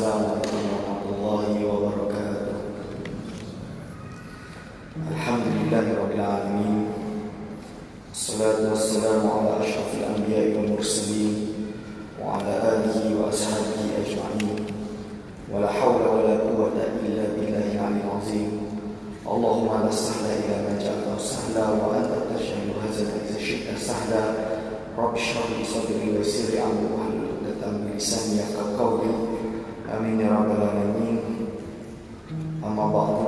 Assalamualaikum warahmatullahi wabarakatuh. Alhamdulillahirabbil alamin. Wassalatu wassalamu ala asyrafil anbiya'i wal mursalin wa ala alihi wa ashabihi ajma'in. Wa la haula wa la quwwata illa billahil 'aliyyil 'azim. Allahumma la sahla illa ma ja'altahu sahla wa anta taj'alul hazana idza syi'ta sahla. Rabbi shrah li sadri wa yassir li amri wahlul 'uqdatam min lisani yafqahu qawli. Amin ya rabbal alamin. Amma ba'du.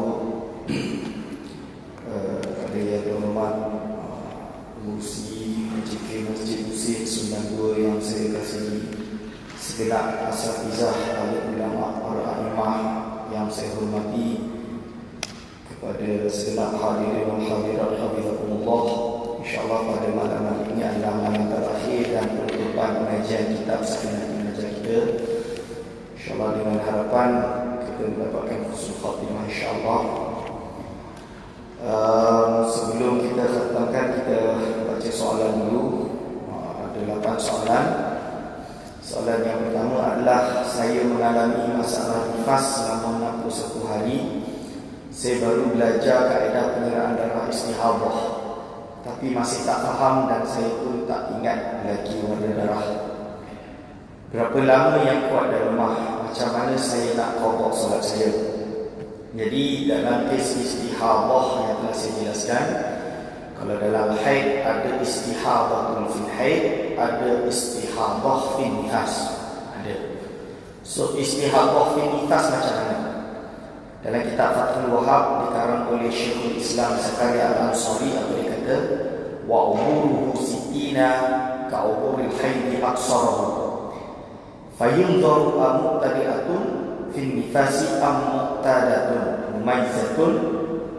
Pada yang terhormat Musi Masjid Musi 92 yang saya kasihi, segenap asatizah, alim ulama, para imam yang saya hormati, kepada segenap hadirin dan hadirat hafizakumullah. InsyaAllah pada malam ini adalah malam terakhir dan penutupan pengajian kitab Sakinah Mengajar kita. InsyaAllah dengan harapan kita mendapatkan husnul khatimah insyaAllah. Sebelum kita khatamkan, kita baca soalan dulu. Ada 8 soalan. Soalan yang pertama adalah, saya mengalami masalah nifas selama 61 hari. Saya baru belajar kaedah penyerahan darah istihadah, tapi masih tak faham dan saya pun tak ingat lagi warna darah. Berapa lama yang kuat dan lemah? Macam mana saya nak qada solat saya? Jadi dalam kes istihadah yang telah saya jelaskan, kalau dalam haid ada istihadatul fil haid, ada istihadah fil nifas. Ada. So istihadah fil nifas macam mana? Dalam kitab Fathul Wahab dikarang oleh Syekhul Islam Zakaria Al-Ansari, apa dia kata? Wa umuruhu sittina ka umuril haidi aksarahu. Fayunzaru muqtadi'atun fil nifasi am muqtadatun mumayyizatun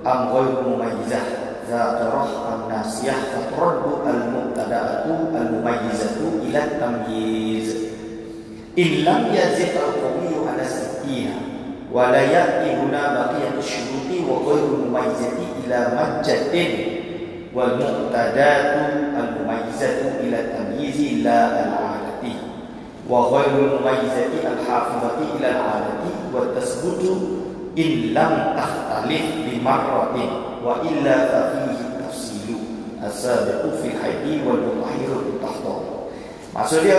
am ghairu mumayyizah zakarah am nasiyah faturaddu al-muqtada'atu al-mumayyizatu ila tamyiz. In lam yazid al-qawiyyu ala sittina wa la ya'ti huna baqiyatu syuruti wa ghairu mumayyizati ila majjadin wal muqtadatu al-mumayyizatu ila tamyizi la al-'adati wa ghairu mumayyizati al-hafizati ila al-'adati wa tasbutu in lam takhtalif bi marratin wa illa fa fihi tafsilu as-sabiqu fi haidi wal mutahhiru tahta. Maksudnya,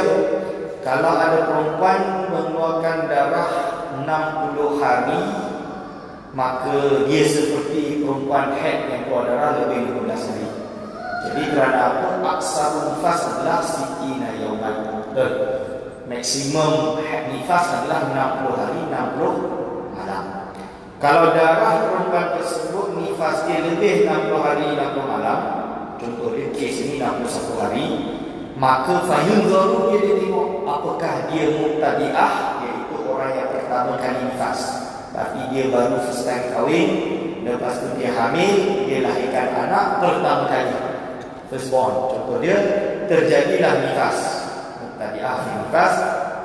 kalau ada perempuan mengeluarkan darah 60 hari, maka dia seperti perempuan haid yang keluar darah lebih 15 hari. Jadi kerana apa? Aksarul nifas adalah sitina yauman. Maksimum haid nifas adalah 60 hari 60 malam. Kalau darah perempuan tersebut nifas dia lebih 60 hari 60 malam, contoh dia kes ini 61 hari, maka fayunzaru, dia tengok apakah dia muqtadi'ah, iaitu orang yang pertama kali nifas, tapi dia baru first time kahwin, lepas tu dia hamil, dia lahirkan anak pertama kali, first born, contoh dia, terjadilah nifas, muqtadi'ah nifas,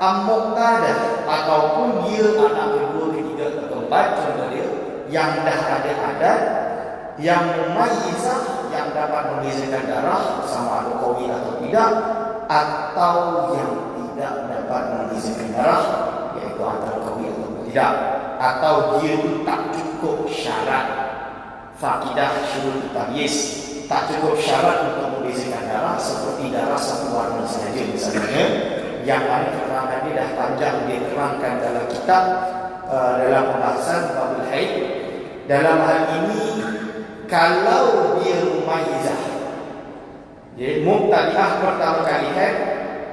muqtadah, ataupun dia anak kedua, ketiga, keempat, contoh dia, yang dah ada adat, yang mumayyizah, yang dapat membezakan darah sama ada qawi atau tidak, atau yang tidak dapat membezakan darah, iaitu antara qawi atau tidak, atau dia tak cukup syarat faqidah syurut tamyiz, tak cukup syarat untuk membezakan darah, seperti darah satu warna sahaja misalnya, yang mana keterangan dia dah panjang, dia terangkan dalam kitab dalam pembahasan babul haid. Dalam hal ini, kalau dia mumayyizah, dia muqtadi'ah pertama kali haid,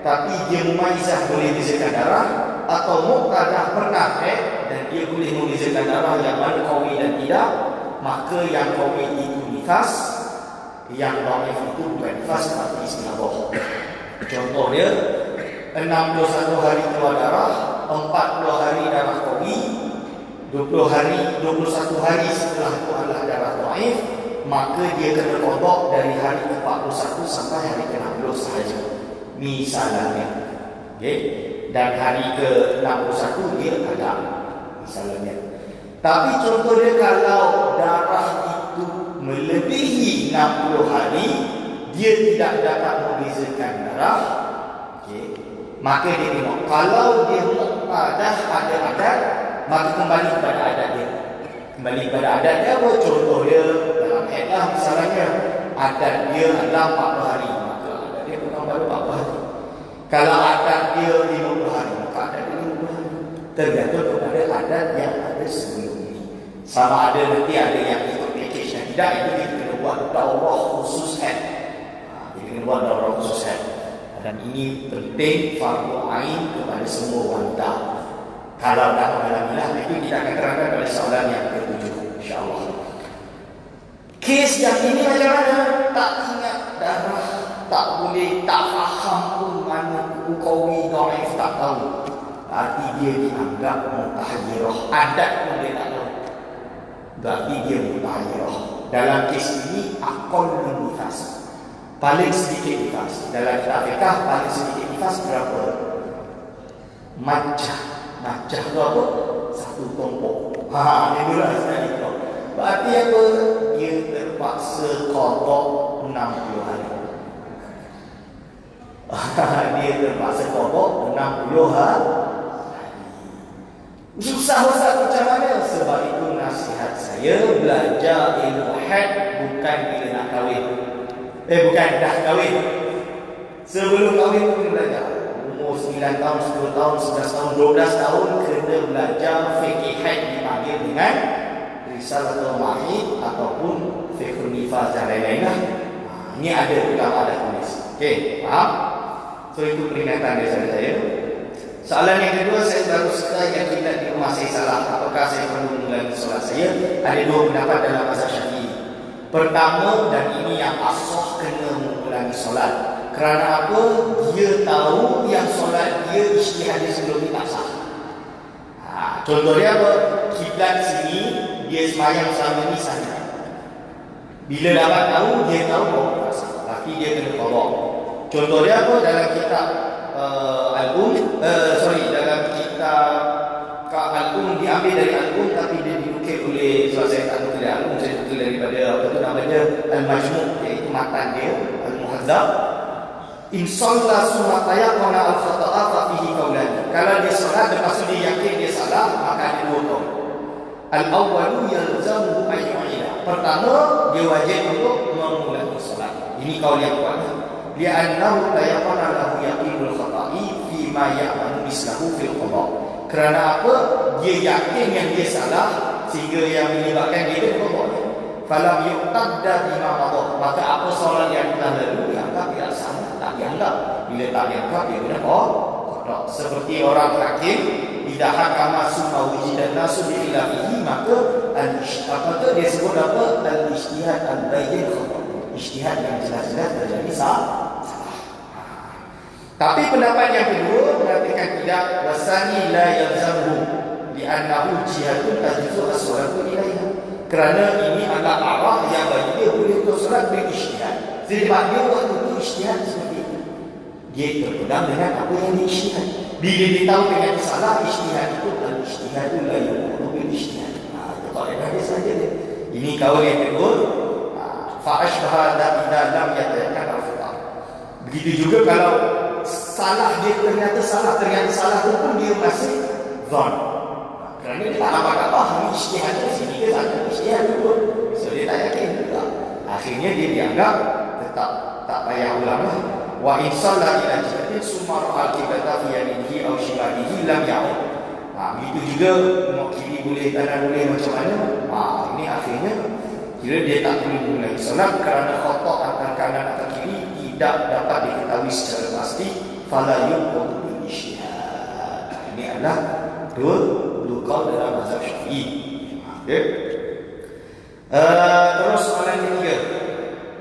tapi dia mumayyizah boleh bezakan darah, atau muqtadah pernah haid dan dia boleh membezakan darah yang mana qawi dan tidak, maka yang qawi itu nifas, yang dhaif itu bukan nifas tapi istihadah. Contoh dia 61 hari keluar darah, 40 hari darah qawi, 21 hari setelah itu adalah darah dhaif, maka dia kena qada dari hari ke-41 sampai hari ke-60 sahaja misalnya. Okay? Dan hari ke-61 dia ada misalnya. Tapi contoh dia, kalau darah itu melebihi 60 hari, dia tidak dapat membezakan darah, okay, maka dia tengok. Kalau dia muqtadah ada adat, maka kembali kepada adat dia. Kembali kepada adat dia apa? Contoh dia dalam hadis misalnya adat dia adalah 40 hari, maka adat dia bukan baru 40 hari. Kalau adat dia 50 hari, maka adat dia 50 hari. Tergantung kepada adat yang ada sebelum ini. Sama ada nanti ada yang ikut package yang tidak, itu dia kena buat daurah khusus head. Dia kena buat daurah khusus head. Dan ini penting fardu ain kepada semua wanita. Kalau dah mengalamilah, itu kita akan terangkan pada soalan yang ke-7 insya-Allah. Kes yang ini macam mana? Tak ingat darah, tak boleh, tak faham pun mana qawi dhaif, tak tahu. Berarti dia dianggap mutahayyirah. Adat pun dia tak tahu, berarti dia mutahayyirah. Dalam kes ini aqallun nifas, paling sedikit nifas. Dalam kitab fiqh paling sedikit nifas berapa? Majah. Majah tu apa? Satu tumpuk. Ini itulah sekali tu. Berarti apa? Dia terpaksa qada 60 hari. Dia terpaksa qada 60 hari. Susah Ustaz macam mana? Sebab itu nasihat saya, belajar ilmu had bukan bila nak kahwin. Bukan dah kahwin. Sebelum kahwin pun belajar. Umur 9 tahun, 10 tahun, 11 tahun, 12 tahun kena belajar fiqh had dipanggil dengan Risalatul Mahid ataupun Fiqhun Nifas dan lain-lain lah. Ini ada dalam adat tulis. Okey, faham? So itu peringatan dari saya. Soalan yang kedua, saya baru sekali yang kiblat di rumah saya salah. Apakah saya perlu mengulangi solat saya? Ada dua pendapat dalam mazhab Syafi'i. Pertama, dan ini yang asah, kena mengulangi solat. Kerana apa? Dia tahu yang solat dia ijtihad dia sebelum ni tak sah. Contoh dia apa? Kiblat sini dia semayang selama ni saja. Bila dapat tahu, dia tahu bahawa tak sah, tapi dia kena qada. Contoh dia apa? Dalam kitab dalam kitab Al-Um, diambil dari Al-Um tapi dia dinukil oleh, sebab saya tak nukil dari Al-Um, saya nukil daripada apa tu namanya Al-Majmu', iaitu matan dia Al-Muhadzab. In shalla summa tayaqana al-khata'a fa fihi qawlan. Kalau dia salat lepas tu dia yakin dia salah, maka ada dua qaul. Al-awwalu yalzamuhu ayyu'ila. Pertama, dia wajib untuk mengulangi salat. Ini qaul yang kuat. Li'annahu tayaqana lahu yaqinul khata'i fi ma ya'lamu mislahu fil qada. Kerana apa? Dia yakin yang dia salah, sehingga yang menyebabkan dia itu qada. Falam yuqtadda bima qada. Maka apa solat yang telah lalu dianggap tidak sah, tak dianggap. Bila tak dianggap, dia kena qada. Seperti orang hakim, idza hakama summa wujida nasu bi khilafihi, maka apa dia sebut apa? Al-ijtihad al-bayyin khata. Ijtihad yang jelas-jelas terjadi salah. Tapi pendapat yang kedua mengatakan tidak, wasani la yalzamu bi annahu jihadun tajuzu as-salatu ilaiha. Kerana ini adalah arah yang bagi dia boleh untuk solat berijtihad. Sebab dia waktu itu ijtihad seperti itu, dia berpegang dengan apa yang dia ijtihad. Bila dia tahu dengan salah, ijtihad itu al-ijtihad la yuqulu bil ijtihad. Itu kaedah dia saja dia. Ini kaul yang kedua. Fa ashbaha idza lam yatayaqqan al-khata. Begitu juga kalau salah, dia ternyata salah tu pun dia masih zon. Kerana dia tak nampak apa, ini ijtihad di sini, dia tak ada ijtihad tu. So dia tak yakin juga. Akhirnya dia dianggap tetap tak payah ulang lah. Wa in shalla ila jihatin summa ra'al qiblata fi yaminihi aw shimalihi lam ya'ud. Begitu juga mau kiri boleh, kanan boleh, macam mana? Ini akhirnya kira dia tak boleh mengulangi solat kerana khata antara kanan atau kiri tidak dapat diketahui secara pasti. Fala yuqadu bil ijtihad. Ini adalah dua qaul dalam mazhab Syafi'i. Okey. Terus soalan ketiga.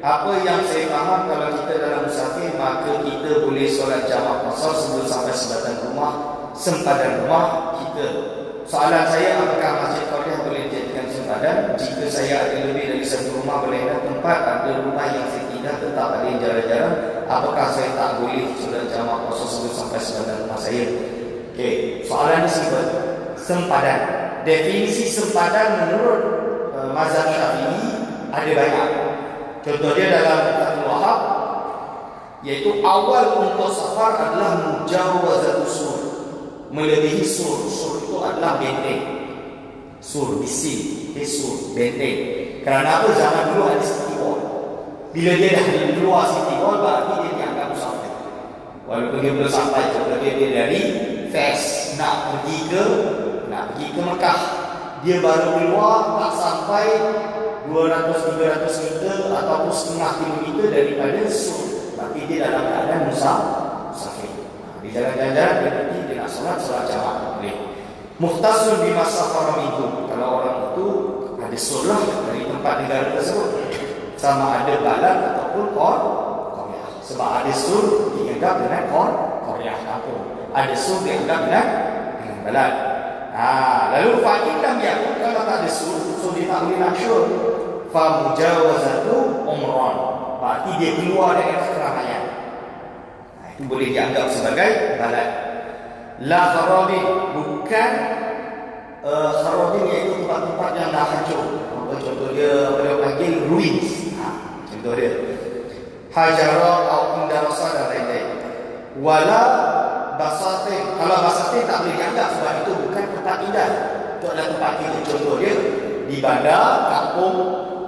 Apa yang saya faham, kalau kita dalam musafir maka kita boleh solat jamak qasar sebelum sampai sempadan rumah kita. Soalan saya, apakah masjid qaryah boleh dijadikan sempadan? Jika saya ada lebih dari satu rumah berlainan tempat, ada rumah yang saya tidak, tetap ada yang jarang-jarang, apakah saya tak boleh solat jamak qasar sebelum sampai sempadan rumah saya? Okey, soalan ini simple. Sempadan. Definisi sempadan menurut mazhab Syafi'i ada banyak. Contohnya dalam Fathul Wahab, Yaitu awal untuk safar adalah mujawazatus sur, melebihi sur. Sur itu adalah benteng. Sur, bisi, sur, benteng. Kerana apa? Zaman dulu ada city wall. Bila dia dah keluar city wall, berarti dia dianggap musafir. Walaupun dia belum sampai ke dia dari Fes nak pergi ke Mekah, dia baru keluar tak sampai 200-300 meter ataupun setengah kilometer daripada Sur. Tapi dia dalam keadaan musafir. Di jalan-jalan dia pergi, dia nak solat jamaah boleh. Muhtasun di masa haram itu, kalau orang itu ada surah dari tempat negara tersebut, sama ada balad ataupun Korea. Sebab ada sur dianggap dengan Korea kampung, ada sur dianggap dengan balad. Lalu fa'in lam yakun, kalau tak ada sur dia tak boleh nak syur. Fa mujawazatu umran, berarti dia keluar dari keramaian. Itu boleh dianggap sebagai balad. La kharabin, bukan kharabin iaitu tempat-tempat yang dah hancur. Contoh dia apa dia panggil ruins. Contoh dia hajara atau indarasa dan lain-lain. Wala basatin, kalau basatin tak boleh dianggap sebab itu bukan tempat indah. Itu adalah tempat kita. Contoh dia di bandar, kampung,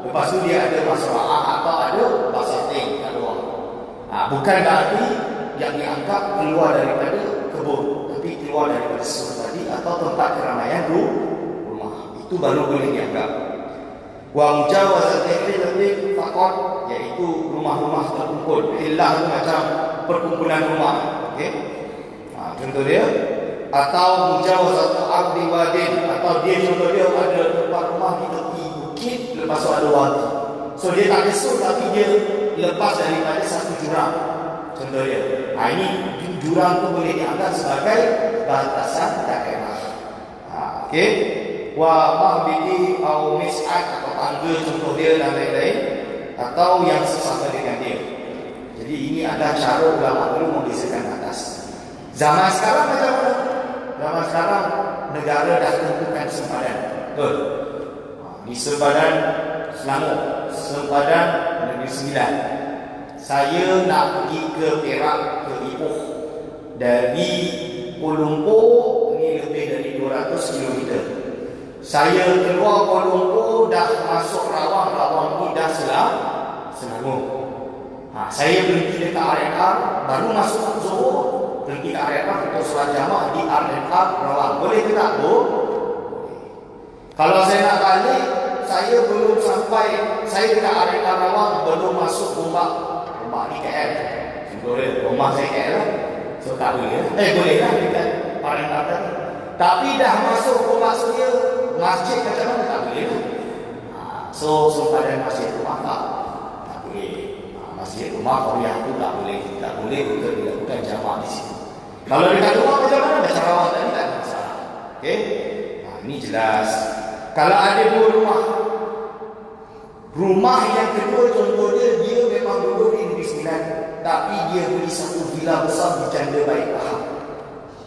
lepas tu dia ada masra'ah atau ada basatin kat luar. Bukan berarti yang dianggap keluar daripada kebun, tapi keluar daripada sur tadi atau tempat keramaian rumah. Itu baru boleh dianggap. Wa mujawazatul lebih faqat, iaitu rumah-rumah terkumpul. Hillah itu macam perkumpulan rumah. Okey. Contoh dia, atau mujawazatul ardi wadin, atau dia contoh dia ada tempat rumah di tepi bukit, lepas tu ada wadi. So dia tak ada sur tapi dia lepas daripada satu jurang. Contoh dia. Ini jurang tu boleh dianggap sebagai batasan daerah. Okey. Wa mahbidi au mis'ad, atau tangga contoh dia dan lain-lain, atau yang sesama dengan dia. Jadi ini adalah cara ulama dulu membezakan batas. Zaman sekarang macam mana? Zaman sekarang negara dah tentukan sempadan. Betul. Di sempadan Selangor, sempadan Negeri Sembilan. Saya nak pergi ke Perak, ke Ipoh. Dari Kuala Lumpur ini lebih dari 200 km. Saya keluar Kuala Lumpur dah masuk Rawang, Rawang ni dah Selangor. Saya berhenti dekat RNR, baru masuk Johor, berhenti kat RNR untuk solat jamaah di RNR Rawang. Boleh ke tak? Kalau saya nak balik, saya belum sampai, saya dekat RNR Rawang, belum masuk rumah ni KL. Boleh, rumah saya KL lah. So tak boleh. Boleh lah dekat RNR tadi. Tapi dah masuk rumah saya, masjid macam mana tak boleh lah. So sempadan masjid rumah tak boleh. Masjid rumah Korea tu tak boleh untuk dilakukan jamaah di sini. Kalau dekat rumah macam mana? Macam Rawang tadi tak ada masalah. Okey? Ini jelas. Kalau ada dua rumah yang kedua contohnya dia memang duduk di Negeri Sembilan, tapi dia beli satu villa besar di Canda Baik Pahang.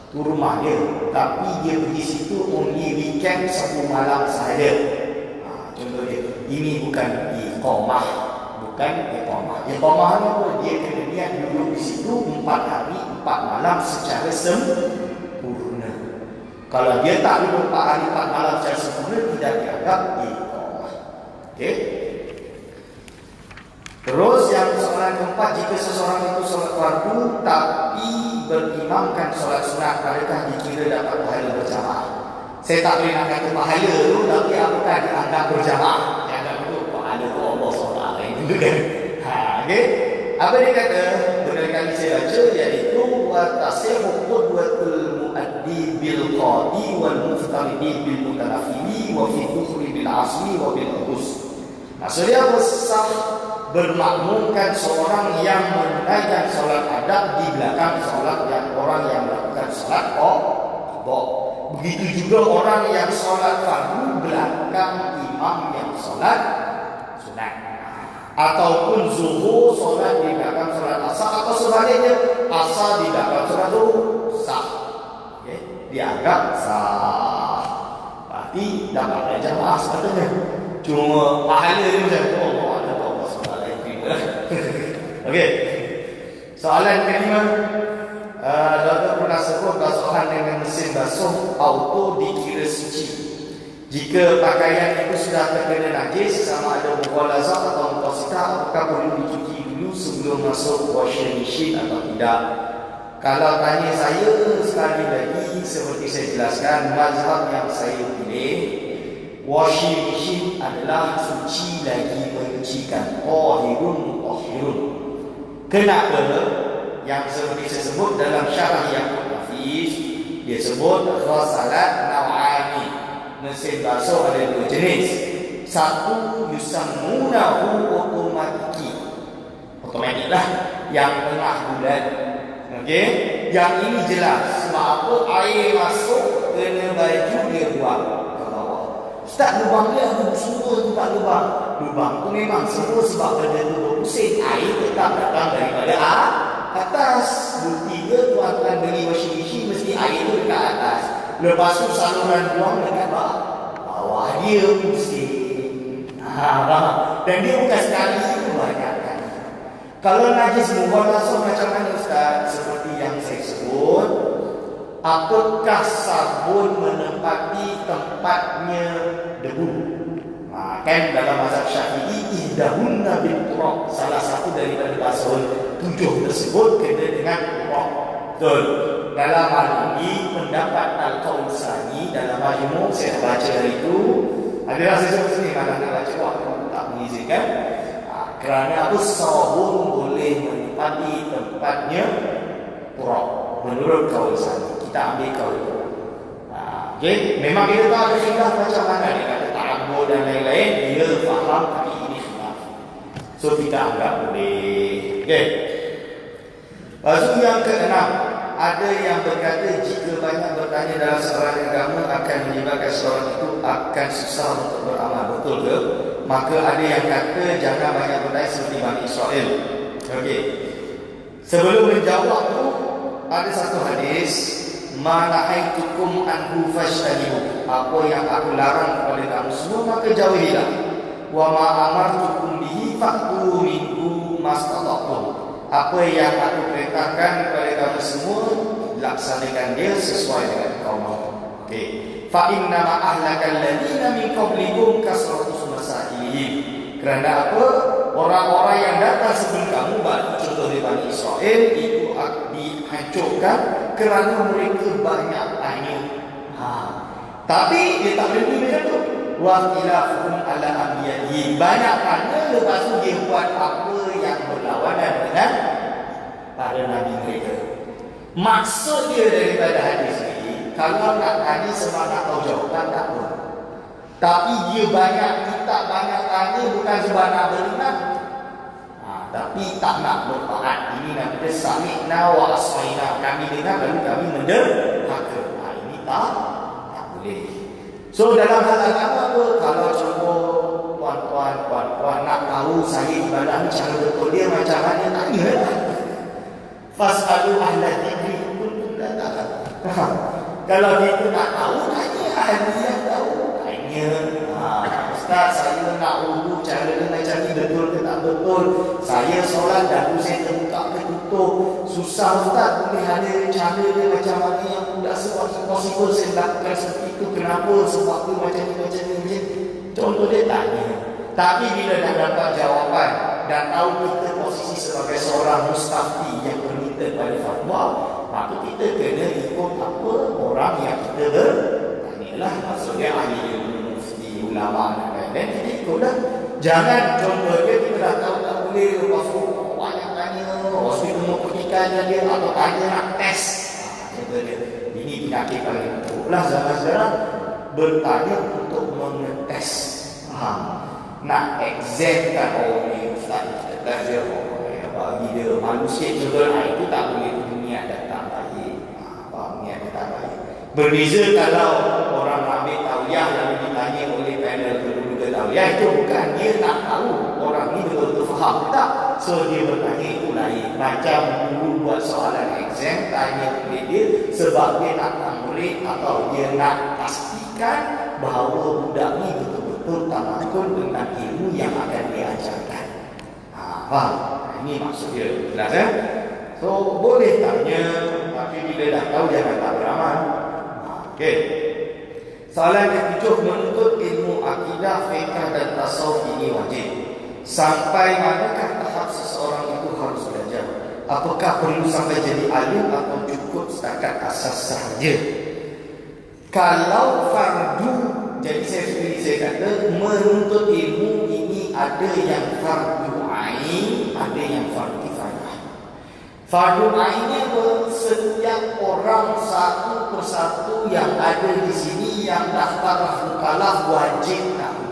Itu rumah dia, tapi dia pergi situ only weekend satu malam sahaja. Contoh dia, ini bukan iqamah, bukan iqamah. Iqamah ni apa? Dia kena niat duduk di situ 4 hari 4 malam secara sempurna. Kalau dia tak duduk 4 hari 4 malam secara sempurna, tidak dianggap iqamah. Okey. Terus yang soalan keempat, jika seseorang itu solat fardu tapi berimamkan solat sunat, adakah dikira dapat pahala berjamaah? Saya tak boleh nak kata pahala tu, tapi apakah dianggap berjamaah? Dianggap itu pahala tu Allah SWT itu kan. Okay. Apa dia kata? Berkali-kali saya baca, iaitu wa tasihhu qudwatul muaddi bil qadi wal muftaridi bil mutanaffili wa fi dhuhri bil asri wa bil qudus. Maksudnya sah bermakmumkan seorang yang menunaikan solat adab di belakang solat yang orang yang melakukan solat qadha. Begitu juga orang yang solat fardu belakang imam yang solat sunat. Ataupun zuhur solat di belakang solat asar, atau sebaliknya asar di belakang solat zuhur, sah. Okay. Dianggap sah. Berarti dapat jamaah sepatutnya. Cuma pahala dia macam tu. Okey. Soalan kelima, doktor pernah sebut basuhan dengan mesin basuh auto dikira suci jika pakaian itu sudah terkena najis, sama ada mughalazah atau mutawasitah, apakah perlu dicuci dulu sebelum masuk washing machine atau tidak? Kalau tanya saya, sekali lagi seperti saya jelaskan, mazhab yang saya pilih, washing machine adalah suci lagi menyucikan. Tahirun. Kenapa? Yang seperti saya sebut dalam syarah Yaqut Hafiz, dia sebut ghasalat naw'ani. Mesin basuh ada dua jenis. Satu yusammunahu otomatik lah, yang tengah bulan. Okey, yang ini jelas. Sebab apa? Air masuk, kena baju dia buang ke bawah. Ustaz, lubang dia ada semua tu tak lubang. Lubang tu memang semua sebab benda tu berpusing. Air tetap datang daripada atas. Bukti ke tuan-tuan beli washing machine mesti air tu dekat atas. Lepas tu saluran buang dekat bawah dia mesti. Dan dia bukan sekali, itu banyak kan. Kalau najis mughalazah macam mana Ustaz? Seperti yang saya sebut, apakah sabun menempati tempatnya debu? Kan dalam mazhab Syafi'i, ihdahunna bil-turab, salah satu daripada basuhan 7 tersebut kena dengan turab. Betul. Dalam hal ini pendapat Al-Qausani dalam Majmu' saya baca hari itu, adalah saya sebut sini, kalau nak baca waktu tak mengizinkan. Kerana apa? Sabun boleh menempati tempatnya turab menurut Qausani. Kita ambil kaul. Okay? Memang kita tahu ada khilaf macam mana, dia kata ta'abbud dan lain-lain, dia faham tapi ini khilaf. So kita anggap boleh. Okay. Lepas tu yang keenam, ada yang berkata jika banyak bertanya dalam seorang agama akan menyebabkan seorang itu akan susah untuk beramal. Betul ke? Maka ada yang kata jangan banyak bertanya seperti Bani Israel. Okey. Sebelum menjawab tu, ada satu hadis, ma nahaitukum anhu fashtanibu. Apa yang aku larang kepada kamu semua maka jauhilah. Wa ma amartukum bihi fa'tu minhu mastata'tum. Apa yang aku perintahkan kepada kamu semua, laksanakan dia sesuai dengan kaum. Okey. Fa inna ma ahlakal ladina min qablikum kasratus masailihim. Kerana apa? Orang-orang yang datang sebelum kamu, contoh di Bani Israel, itu dihancurkan kerana mereka banyak tanya. Tapi dia tak berhenti macam tu. Wa khilafuhum ala anbiya'i. Banyak tanya, lepas tu dia buat apa yang berlawanan dengan para nabi mereka. Maksud dia daripada hadis ini, kalau nak tanya sebab nak tahu jawapan, tak apa. Tapi dia banyak, kita banyak tanya bukan sebab nak beriman, tapi tak nak bertaat. Ini namanya sami'na wa asmaina. Kami dengar lalu kami menderhaka. Ini tak boleh. So dalam hal agama apa? Kalau contoh puan-puan nak tahu saya ibadah ni cara betul dia macam mana, tanya lah. Fas'alu ahla dzikri in kuntum la ta'lamun. Kalau kita tak tahu, tanya ahli yang tahu. Tanya, Ustaz, saya nak wudu cara dia macam ni betul ke tak betul? Saya solat dagu saya terbuka ke tutup. Susah Ustaz, boleh ada cara dia macam mana yang mudah possible saya lakukan seperti itu. Kenapa? Sebab tu macam ni. Contoh dia tanya. Tapi bila dah dapat jawapan dan tahu kita posisi sebagai seorang mustafti yang berminta pada fatwa, maka kita kena ikut apa orang yang kita bertanyalah. Maksudnya ahli ilmu, mufti, ulama dan lain-lain, kita ikutlah. Jangan contohnya kita dah tahu tak boleh, lepas tu banyak tanya, hospital mau pergikannya dia atau tanya nak test. Ini penyakit paling buruklah zaman sekarang, bertanya untuk mengetes. Nak examkan ni Ustaz, kita dia bagi dia manusia juga, itu tak boleh, dunia datang baik. Niat datang baik. Berbeza kalau orang ambil tauliah lalu ditanya oleh panel penduduk tauliah, itu bukan dia nak tahu orang ni betul-betul faham tak. So dia bertanya itu lain. Macam guru buat soalan exam, tanya oleh dia sebab dia nak murid atau dia nak pastikan bahawa budak ni betul-betul tamakun dengan ilmu yang akan diajarkan. Faham? Ini maksud dia. Jelas ya? So boleh tanya, tapi bila dah tahu jangan tak beramal. Okey. Soalan ke-7, menuntut ilmu akidah, fiqh dan tasawuf ini wajib. Sampai manakah tahap seseorang itu harus belajar? Apakah perlu sampai jadi alim atau cukup setakat asas sahaja? Kalau fardu, jadi saya kata menuntut ilmu ini ada yang fardu ain, ada yang fardu kifayah. Fardu ainnya setiap orang satu persatu yang ada di sini yang daftar mukallaf wajib tahu.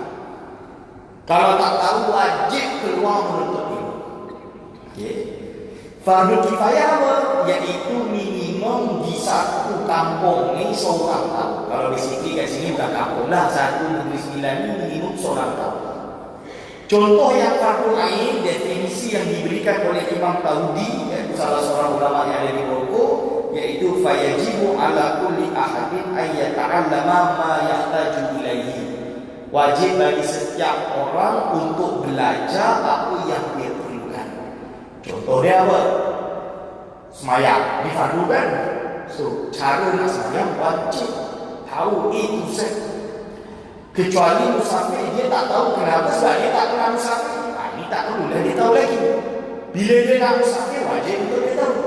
Kalau tak tahu wajib keluar menuntut ilmu. Okey. Fardu kifayah iaitu minimum di satu kampung ni seorang tahu. Kalau basically kat sini bukan kampung lah, satu negeri sembilan ni minimum seorang tahu. Contoh yang fardu ain, definisi yang diberikan oleh Imam Taudi, iaitu salah seorang ulama yang ada di Maroko, iaitu fayajibu ala kulli ahadin ay yata'allama ma yahtaju ilaihi. Wajib bagi setiap orang untuk belajar apa yang dia perlukan. Contoh dia apa? Semayang, ini fardu kan? So, cara nak semayang wajib tahu A to Z. Kecuali musafir, dia tak tahu kenapa, sebab dia tak pernah musafir. Ini tak perlu lah dia tahu lagi. Bila dia nak musafir, wajib untuk dia tahu.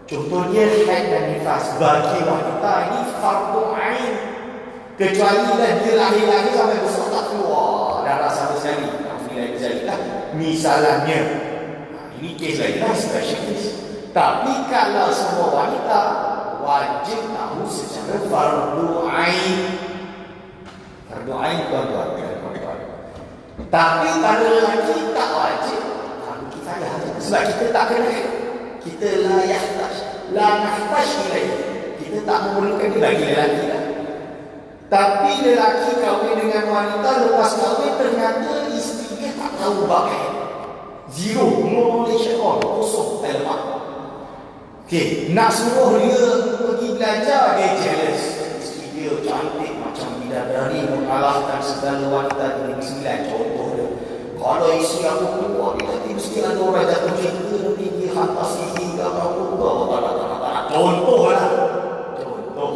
Contoh dia haid dan nifas. Bagi wanita ini fardu ain. Kecuali lah dia lahir-lahir sampai besar tak keluar darah sama sekali. Misalnya, ini kes lain lah, special case. Tapi kalau semua wanita wajib tahu secara fardu ain. Fardu ain tuan-tuan. Tapi kalau lelaki tak wajib, fardu kifayah. Sebab kita tak kena, kita la nahtaj ilaih. Kita tak memerlukan dia bagi lelaki lah. Tapi lelaki kahwin dengan wanita, lepas kahwin ternyata isteri dia tak tahu bagai. Zero, no knowledge at all, kosong, tak lemak. Okey, nak suruh dia pergi belajar, dia jealous. Isteri dia cantik macam bidadari, mengalahkan segala wanita di Negeri Sembilan. Contoh dia, kalau isteri aku keluar, dia nanti mesti ada orang jatuh cinta, nanti dia hantar sihir ke apa-apa. Contoh lah. Contoh.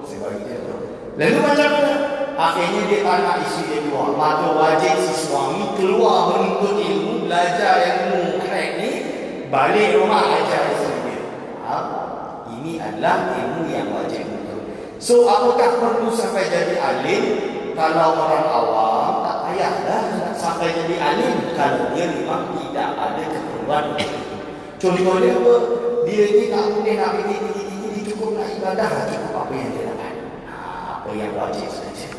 Saya bagi dia tu. Lalu macam mana? Akhirnya dia tak nak isteri dia keluar. Maka wajib si suami keluar menuntut ilmu, belajar ilmu crack ni, balik rumah ajar isteri dia. Ini adalah ilmu yang wajib. So, apakah perlu sampai jadi alim? Kalau orang awam, tak payahlah nak sampai jadi alim kalau dia memang tidak ada keperluan. Contoh dia apa? Dia ni tak boleh nak tinggi-tinggi, dia cukup nak ibadah, cukup apa yang dia dapat. Apa yang wajib saja.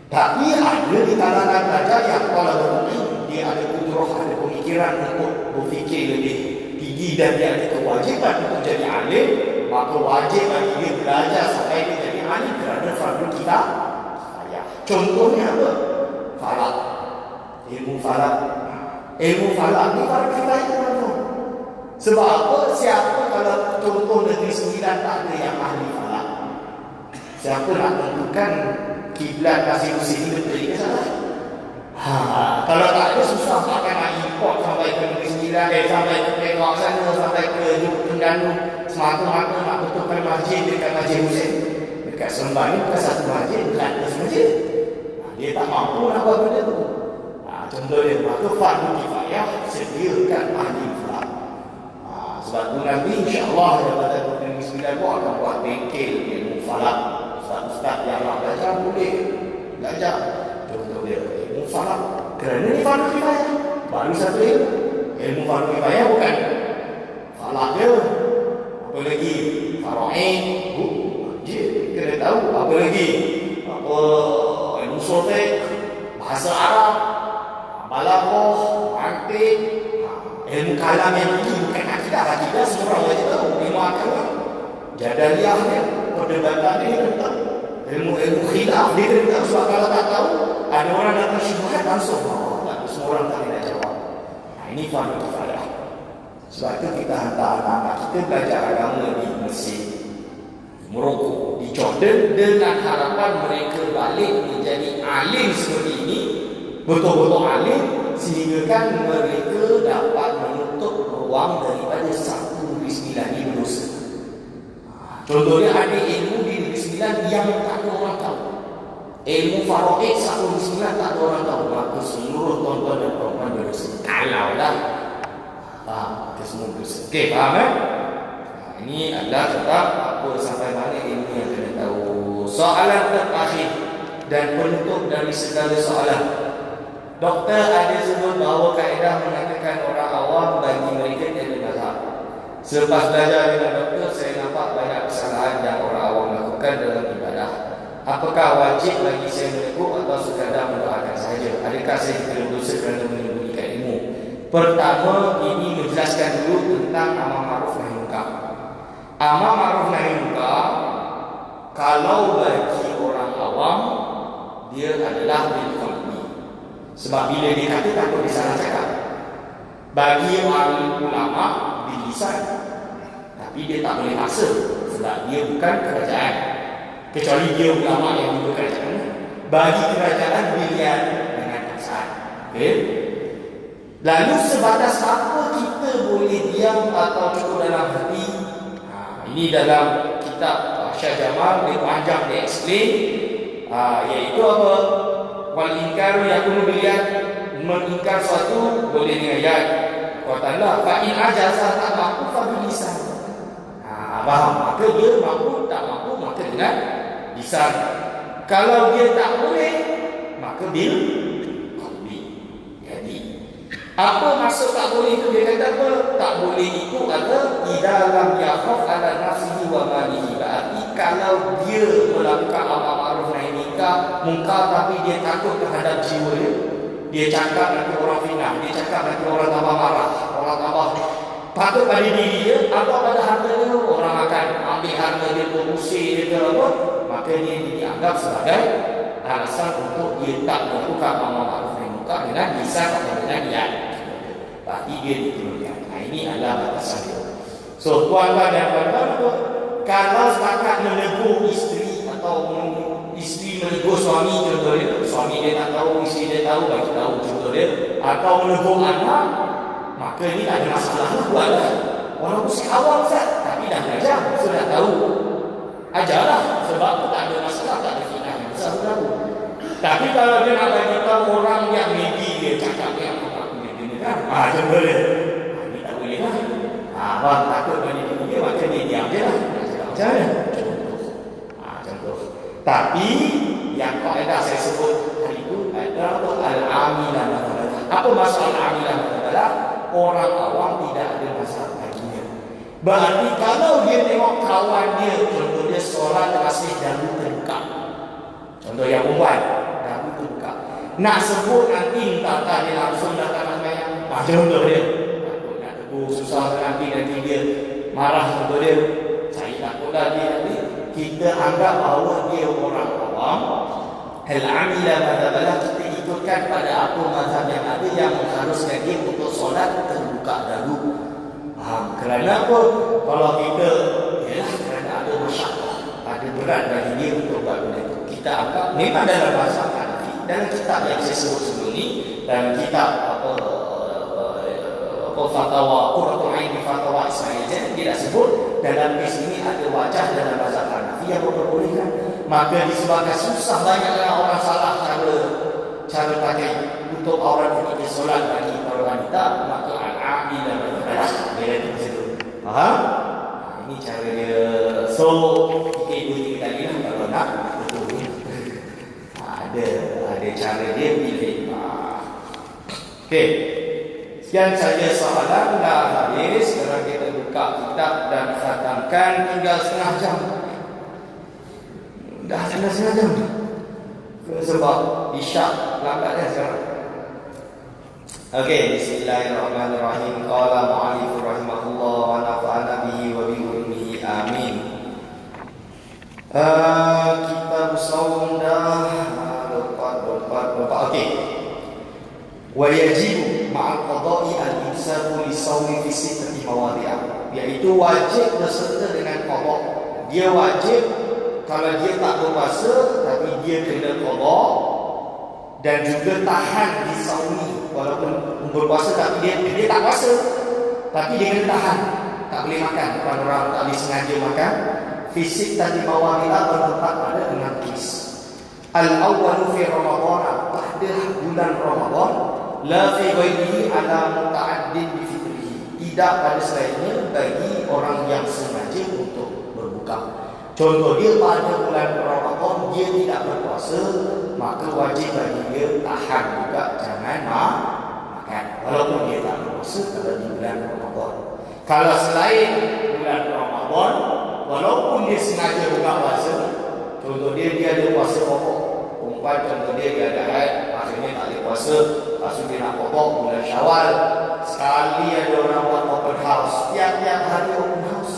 Tapi ada di kalangan belajar yang kalau berhenti, dia ada kudroh, ada pemikiran untuk berfikir lebih tinggi dan dia ada kewajiban untuk jadi alim, maka wajib bagi dia belajar sampai dia jadi alim kerana fardu kita. Contohnya apa? Falak. Ilmu falak. Ilmu falak ni fardu kita itu. Sebab apa? Siapa kalau contoh Negeri Sembilan tak ada yang ahli falak? Siapa nak tentukan kiblat masing-masing ini betul ke salah? Kalau tak ada susah, takkan nak import sampai ke Negeri Sembilan, sampai ke Perak sana, sampai ke Terengganu, semata-mata nak betulkan masjid dekat Masjid Husin. Dekat Seremban ni bukan satu masjid, bukan masjid. Dia tak mampu nak buat benda tu. Contoh dia, maka fardu kifayah sediakan ahli falak. Sebab tu nanti insya-Allah Jabatan Negeri Sembilan pun akan buat bengkel ilmu falak. Ustaz-ustaz yang nak belajar boleh belajar. Contoh dia, ilmu falak. Kerana ni fardu kifayah. Baru satu ilmu fardu kifayah bukan falak dia. Apa lagi? Faraid. Dia kena tahu. Apa lagi? Apa ilmu sotek, bahasa Arab, balaghah, mantik, ilmu kalam yang tinggi, bukan akidah. Akidah semua orang wajib tahu. Ilmu akal, jadaliyah dia, perdebatan dia tentang ilmu khilaf dia tentang. Sebab kalau tak tahu, ada orang datang syubhat langsung. Semua orang tak boleh jawab. Ini fardu kifayah. Sebab itu kita hantar anak-anak kita belajar agama di Mesir, Morocco, di Jordan, dengan harapan mereka balik menjadi alim seperti ini, betul-betul alim, sehingga kan mereka dapat menutup ruang daripada satu Sembilan ini berdosa. Contohnya ada ilmu di Negeri Sembilan yang tak ada orang tahu. Ilmu faraid satu Negeri Sembilan tak ada orang tahu. Maka seluruh tuan-tuan dan puan-puan berdosa. Kalau lah, maka semua berdosa. Okey, faham kan? Ini adalah tentang apa sampai mana ilmu yang kena tahu. Soalan terakhir dan penutup dari segala soalan. Doktor ada sebut bahawa kaedah mengatakan orang awam bagi mereka tiada mazhab. Selepas belajar dengan doktor, saya nampak banyak kesalahan yang orang awam lakukan dalam ibadah. Apakah wajib bagi saya menegur atau sekadar mendoakan sahaja? Adakah saya dikira dosa kerana menyembunyikan ilmu? Pertama, ini menjelaskan dulu tentang amar ma'ruf nahi munkar. Amar ma'ruf nahi munkar, kalau bagi orang awam, dia adalah bil qalbi. Sebab bila dia kata takut dia salah cakap. Bagi orang ulama bil lisan, tapi dia tak boleh paksa sebab dia bukan kerajaan. Kecuali dia ulama yang juga kerajaan. Bagi kerajaan pilihan dengan paksaan. Okey. Lalu sebatas apa kita boleh diam atau cukup dalam hati? Ini dalam kitab Syah Jamal dia panjang dia explain, iaitu apa? Wal ingkaru yakunu bilian, mengingkar suatu boleh dengan ayat. Qatalla fa in ajaza tak mampu fa bil lisan. Faham? Maka dia mampu, tak mampu maka dengan lisan. Kalau dia tak boleh maka bil qalbi. Jadi apa maksud tak boleh itu? Dia kata apa? Tak boleh itu adalah idza lam yakhaf ala nafsihi wa malihi. Berarti kalau dia melakukan amar ma'ruf nahi munkar tapi dia takut terhadap jiwa dia. Dia cakap nanti orang fitnah, dia cakap nanti orang tambah marah, orang tambah patut pada diri dia atau pada harta dia, orang akan ambil harta dia, usir dia ke apa, maka dia dianggap sebagai alasan untuk dia tak melakukan amar ma'ruf nahi munkar dengan lisan atau dengan niat. Berarti dia diturunkan. Ini adalah batasan dia. So tuan-tuan dan puan-puan, kalau setakat menegur isteri atau isteri menegur suami, contoh dia, suami dia tak tahu, isteri dia tahu, bagi tahu contoh dia, atau menegur anak, maka ini tak ada masalah lah buatlah. Walaupun si awam Ustaz, tapi dah belajar, sudah tahu, ajarlah, sebab tu tak ada masalah, tak ada fitnah yang besar berlaku. Tapi kalau dia nak bagi tahu orang yang maybe dia cakap yang aku dia kan, contoh dia, ini tak boleh lah. Abang takut banyak dia, maka dia diam je lah. Macam mana? Contoh. Tapi yang kaedah saya sebut hari itu adalah al-amilah. Apa maksud al-amilah? Orang awam tidak ada masalah baginya. Berarti kalau dia tengok kawan dia, contoh dia solat masih dagu terbuka. Contoh yang perempuan, dagu terbuka. Nak sebut nanti tak dia langsung datang sembahyang. Contoh dia. Nak tegur susah nanti dia marah, contoh dia. Saya takutlah dia nanti kita anggap bahawa dia orang awam. Al-amilah madhabalah, kita ikutkan pada apa mazhab yang ada yang mengharuskan dia untuk solat terbuka dagu. Kerana apa? Kalau kita kerana ada masyarakat, ada berat bagi dia untuk buat benda itu, kita anggap memang dalam mazhab Hanafi, dalam kitab yang saya sebut sebelum ni, dalam kitab fatwa Qurratul Ain bi fatwa Ismail Zain, dia dah sebut dalam kes ini ada wajah dalam mazhab Hanafi yang memperbolehkan. Maka disebabkan susah banyaklah orang salah cara pakai untuk aurat ketika solat bagi para wanita, maka al-amilah dia ada di situ. Faham? Ini cara dia. So fikir 2-3 kali lah kalau nak betul. Ada cara dia pilih. Okey. Sekian saja soalan, dah habis. Sekarang kita buka kitab dan khatamkan, tinggal setengah jam. Dah setengah jam. Sebab isyak lambat kan sekarang. Okey, bismillahirrahmanirrahim. Qala mu'allif rahimahullah wa nafa'ana bihi wa bi ulmihi amin. Kita saum dah lupa. Okey. Wa yajibu ma'al qada'i al-imsaku li sawmi fi sittati mawadi'ah. Iaitu wajib berserta dengan qada'. Dia wajib kalau dia tak berpuasa, tapi dia kena qada dan juga tahan di saumi. Walaupun berpuasa tapi dia tak puasa, tapi dia kena tahan. tak boleh makan. Bukan orang tak boleh sengaja makan. Fisik tadi bawah kita bertempat pada dengan kis. Al-awwalu fi Ramadan, pada bulan Ramadan, la fi ghairihi ala muta'addin bi fitrihi. Tidak pada selainnya bagi orang yang sengaja untuk berbuka. Contoh dia pada bulan Ramadan dia tidak berpuasa, maka wajib bagi dia tahan juga, jangan makan walaupun dia tak berpuasa kalau di bulan Ramadan. Kalau selain bulan Ramadan, walaupun dia sengaja buka puasa, contoh dia ada puasa pokok, contoh dia ada haid, akhirnya tak boleh puasa, lepas dia nak pokok bulan Syawal, sekali ada orang buat open house, tiap-tiap hari open house.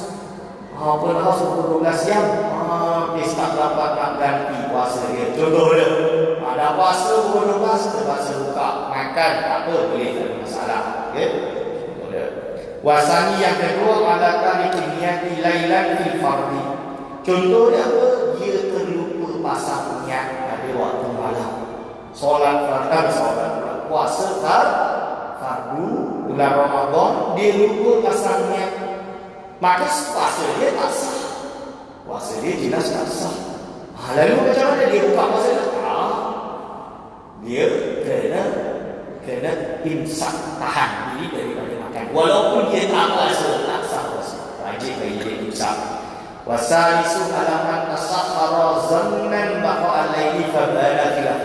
Open house pukul 12 siang, dia tak dapat nak ganti puasa dia. Contoh dia, ada puasa pukul 12, terpaksa buka, makan, tak apa, boleh, tak ada masalah. Okay? Contoh dia. Wasani yang kedua, ala tarikh niyati lailan fil fardhi. Contoh dia apa? Dia terlupa pasang niat pada waktu malam. Solat puasa fardu bulan Ramadan, dia lupa pasang niat. Maka puasa dia tak sah. Puasa dia jelas tak sah. Lalu macam mana dia buka puasa dia? Dia kena imsak, tahan diri daripada makan. Walaupun dia tak puasa, tak sah puasa. Wajib bagi dia imsak. Wasalisu alaman tasakhara zannan baqa al-laili fa balagha.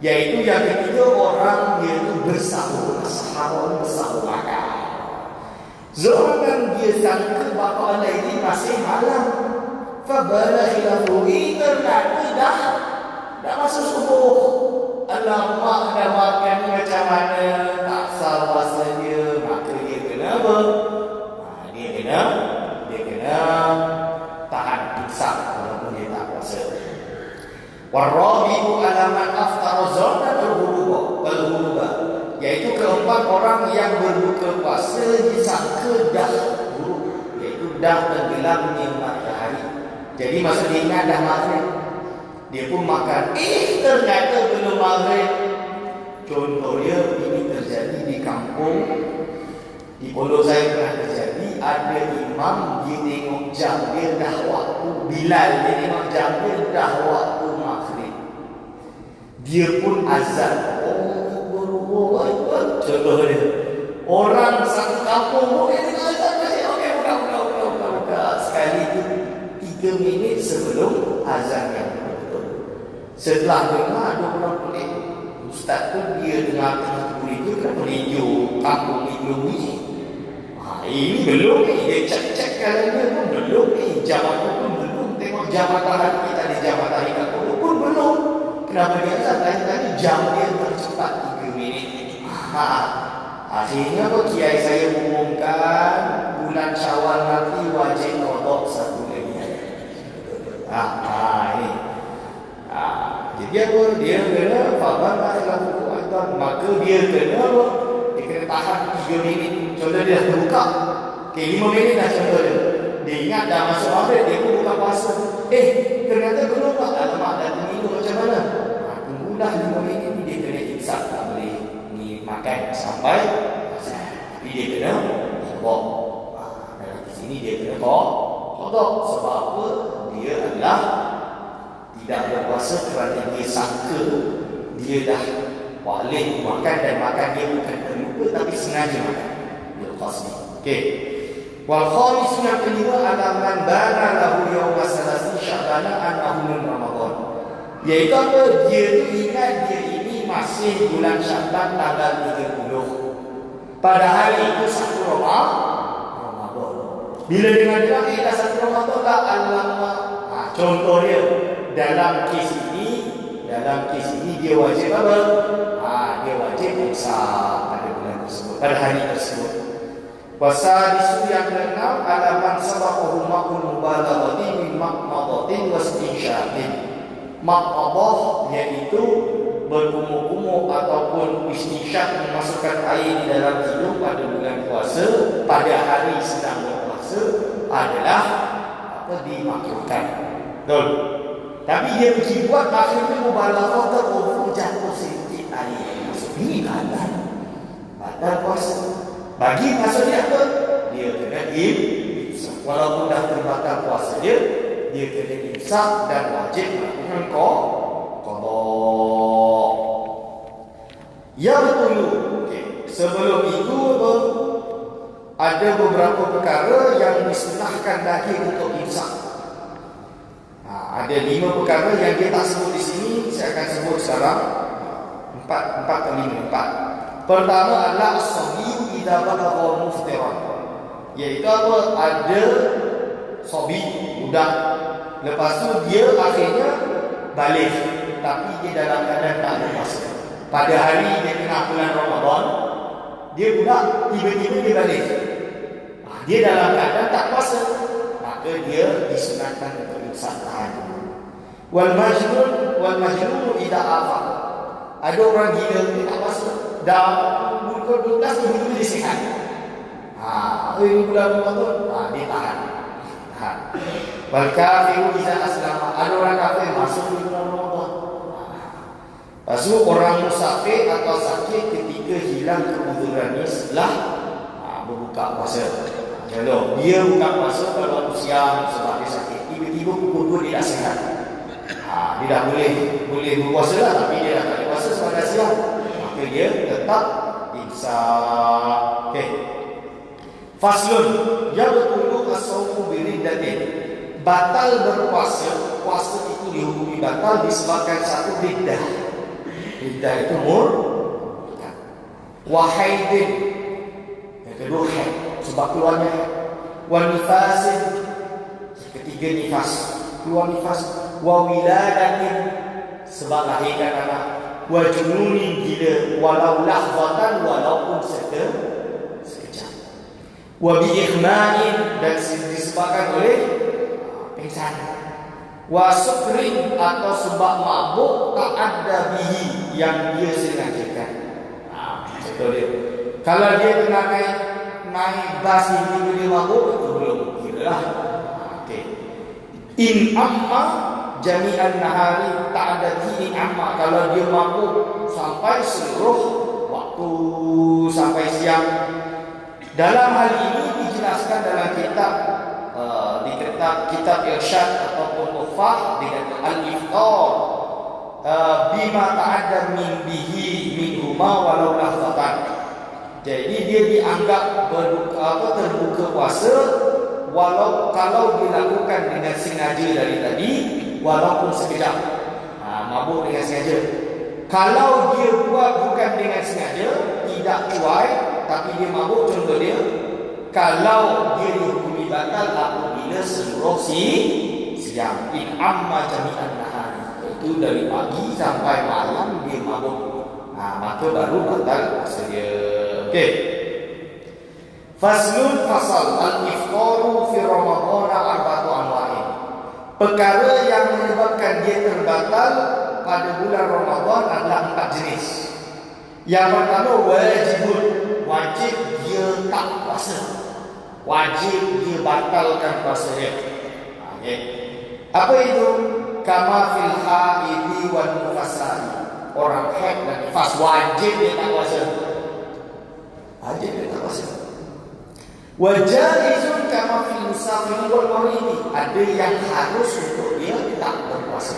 Yaitu yang ketiga, orang dia itu bersahur, bersahur makan. Zannan dia sangka baqa al-laili masih malam. Fa balagha ternyata dah masuk subuh. Alamak, dah makan macam mana, tak sah puasa dia, maka dia kena apa? Dia kena tahan imsak walaupun dia tak puasa. Warabi'u alaman aftara zannan al-ghuruba, iaitu keempat orang yang berbuka puasa disangka dah ghurub, iaitu dah tenggelamnya matahari. Jadi masa dia ingat dah maghrib, dia pun makan, ternyata belum maghrib. Contohnya ini terjadi di kampung, di pondok saya pernah terjadi. Ada imam, dia tengok jam dia dah waktu Bilal, dia tengok jam dia dah waktu maghrib, dia pun azan. Contohnya orang satu kampung, tengok azan masih okey, buka. Sekali itu 3 minit sebelum azan yang betul. Setelah dengar ada orang pelik, ustaz tu dia dengar tengah kulit tu kan pelinju kampung ni. Ini belum ni, dia cek kalender pun belum ni, jam aku pun belum, tengok jam matahari kita di jam matahari kat pun belum. Kenapa dia azan? Tadi jam dia tercepat 3 minit. Akhirnya apa, kiai saya umumkan bulan Syawal nanti wajib qada 1 lagi. Ini. Jadi apa? Dia kena faham maka dia kena apa? Dia kena tahan 3 minit. Contoh dia dah terbuka, 5 minit dah contoh dia. Dia ingat dah masuk maghrib, dia pun buka puasa. Ternyata belum tak. Alamak, dah terminum macam mana? Tunggulah 5 minit ni, dia kena imsak, tak boleh ni makan sampai tapi dia kena qada. Dalam sini dia kena qada. Sebab apa? Dia adalah tidak berpuasa kerana dia sangka dia dah boleh makan, dan makan dia bukan terlupa tapi sengaja makan. Dia qasdi. Okey. Wal khamis yang kedua adalah man bana lahu yawma salasi sya'ban annahu min Ramadan. Iaitu apa? Dia ingat dia ini masih bulan Sya'ban tanggal 30. Pada hari itu 1 Ramadan. Bila dengar dah 1 Ramadan tak alamak. Contoh dia dalam kes ini dia wajib apa? Dia wajib imsak pada bulan tersebut, pada hari tersebut. Wasadisu yang ke-6 alaman sabaqahu ma'ul mubalaghati min maqmadatin wastinsyaqin. Maqmadah iaitu berkumur-kumur ataupun istinsyaq, memasukkan air di dalam hidung pada bulan puasa, pada hari sedang berpuasa adalah dimakruhkan. Betul. Tapi dia pergi buat, akhirnya mubalaghah terlalu jatuh sedikit air masuk. Ini batal puasa. Bagi maksudnya apa? dia kena imsak. Walaupun dah terbatal puasa dia kena imsak dan wajib melakukan qada. Yang kedua, sebelum itu ada beberapa perkara yang disunahkan lagi untuk imsak. Ada 5 perkara yang dia tak sebut di sini, saya akan sebut sekarang. 4 atau 5. Pertama adalah as-sabiyu idza balagha muftiran. Iaitu apa? Ada sabi, budak. Lepas tu dia akhirnya balik, tapi dia dalam keadaan tak ada puasa. Pada hari dia kena bulan Ramadan, dia budak, tiba-tiba dia balik. Dia dalam keadaan tak puasa, maka dia disunatkan untuk imsak tahan. Wal majnun idza afa. Ada orang gila dia tak puasa, dah pukul 12 tiba-tiba dia sihat. Bulan Ramadan, dia tahan. Wal kafiru idza aslama. Ada orang kafir masuk di bulan Ramadan. Lepas tu orang musafir atau sakit ketika hilang keuzurannya setelah berbuka puasa. Kalau dia buka puasa pada waktu siang sebab dia sakit, tiba-tiba pukul 2 dia dah sihat. Dia dah boleh berpuasa lah, tapi dia dah tak boleh puasa sebab dah siang, maka dia tetap imsak. Okey. Faslun yabtulu as-sawmu biriddatin. Batal berpuasa, puasa itu dihukumi batal disebabkan satu riddah. Riddah itu murtad. Wa haidin. Yang kedua haid, sebab keluarnya haid. Wa nifasin. Ketiga nifas, keluar nifas. Wa wiladatin, sebab lahirkan anak. Wa jununin, gila, walau lahzatan, walaupun sekejap. Wa bi ikhma'in, dan disebabkan oleh pingsan. Wa sukrin, atau sebab mabuk tak ada bihi, yang dia sengajakan. Contoh dia, kalau dia tengah naik bas ini dia mabuk, itu belum kira lah. Okay. In amma jami'an nahari, tak ada in amma, kalau dia mabuk sampai seluruh waktu, sampai siang. Dalam hal ini dijelaskan dalam kitab kitab irsyad ataupun Tuhfah dengan al-iftar bima ta'adda min bihi minhuma walau lahzatan. Jadi dia dianggap terbuka puasa kalau dilakukan dengan sengaja dari tadi, walaupun sekejap. Mabuk dengan sengaja. Kalau dia buat bukan dengan sengaja, tidak tuai, tapi dia mabuk, contoh dia, kalau dia dihukumi batal apabila seluruh siang. In amma jami'an nahari, itu dari pagi sampai malam dia mabuk, maka baru batal puasa dia. Okey. Faslun fasal al-iftaru fi Ramadan arba'atu anwa'in. Perkara yang menyebabkan dia terbatal pada bulan Ramadan adalah 4 jenis. Yang pertama wajib dia tak puasa. Wajib dia batalkan puasa dia. Okay. Apa itu? Kama fil haidi wal mufassari. Orang haid dan nifas wajib dia tak puasa. Wajib dia tak puasa. Wajaizun kama fil musafir wal maridi. Ada yang harus untuk dia tak berpuasa.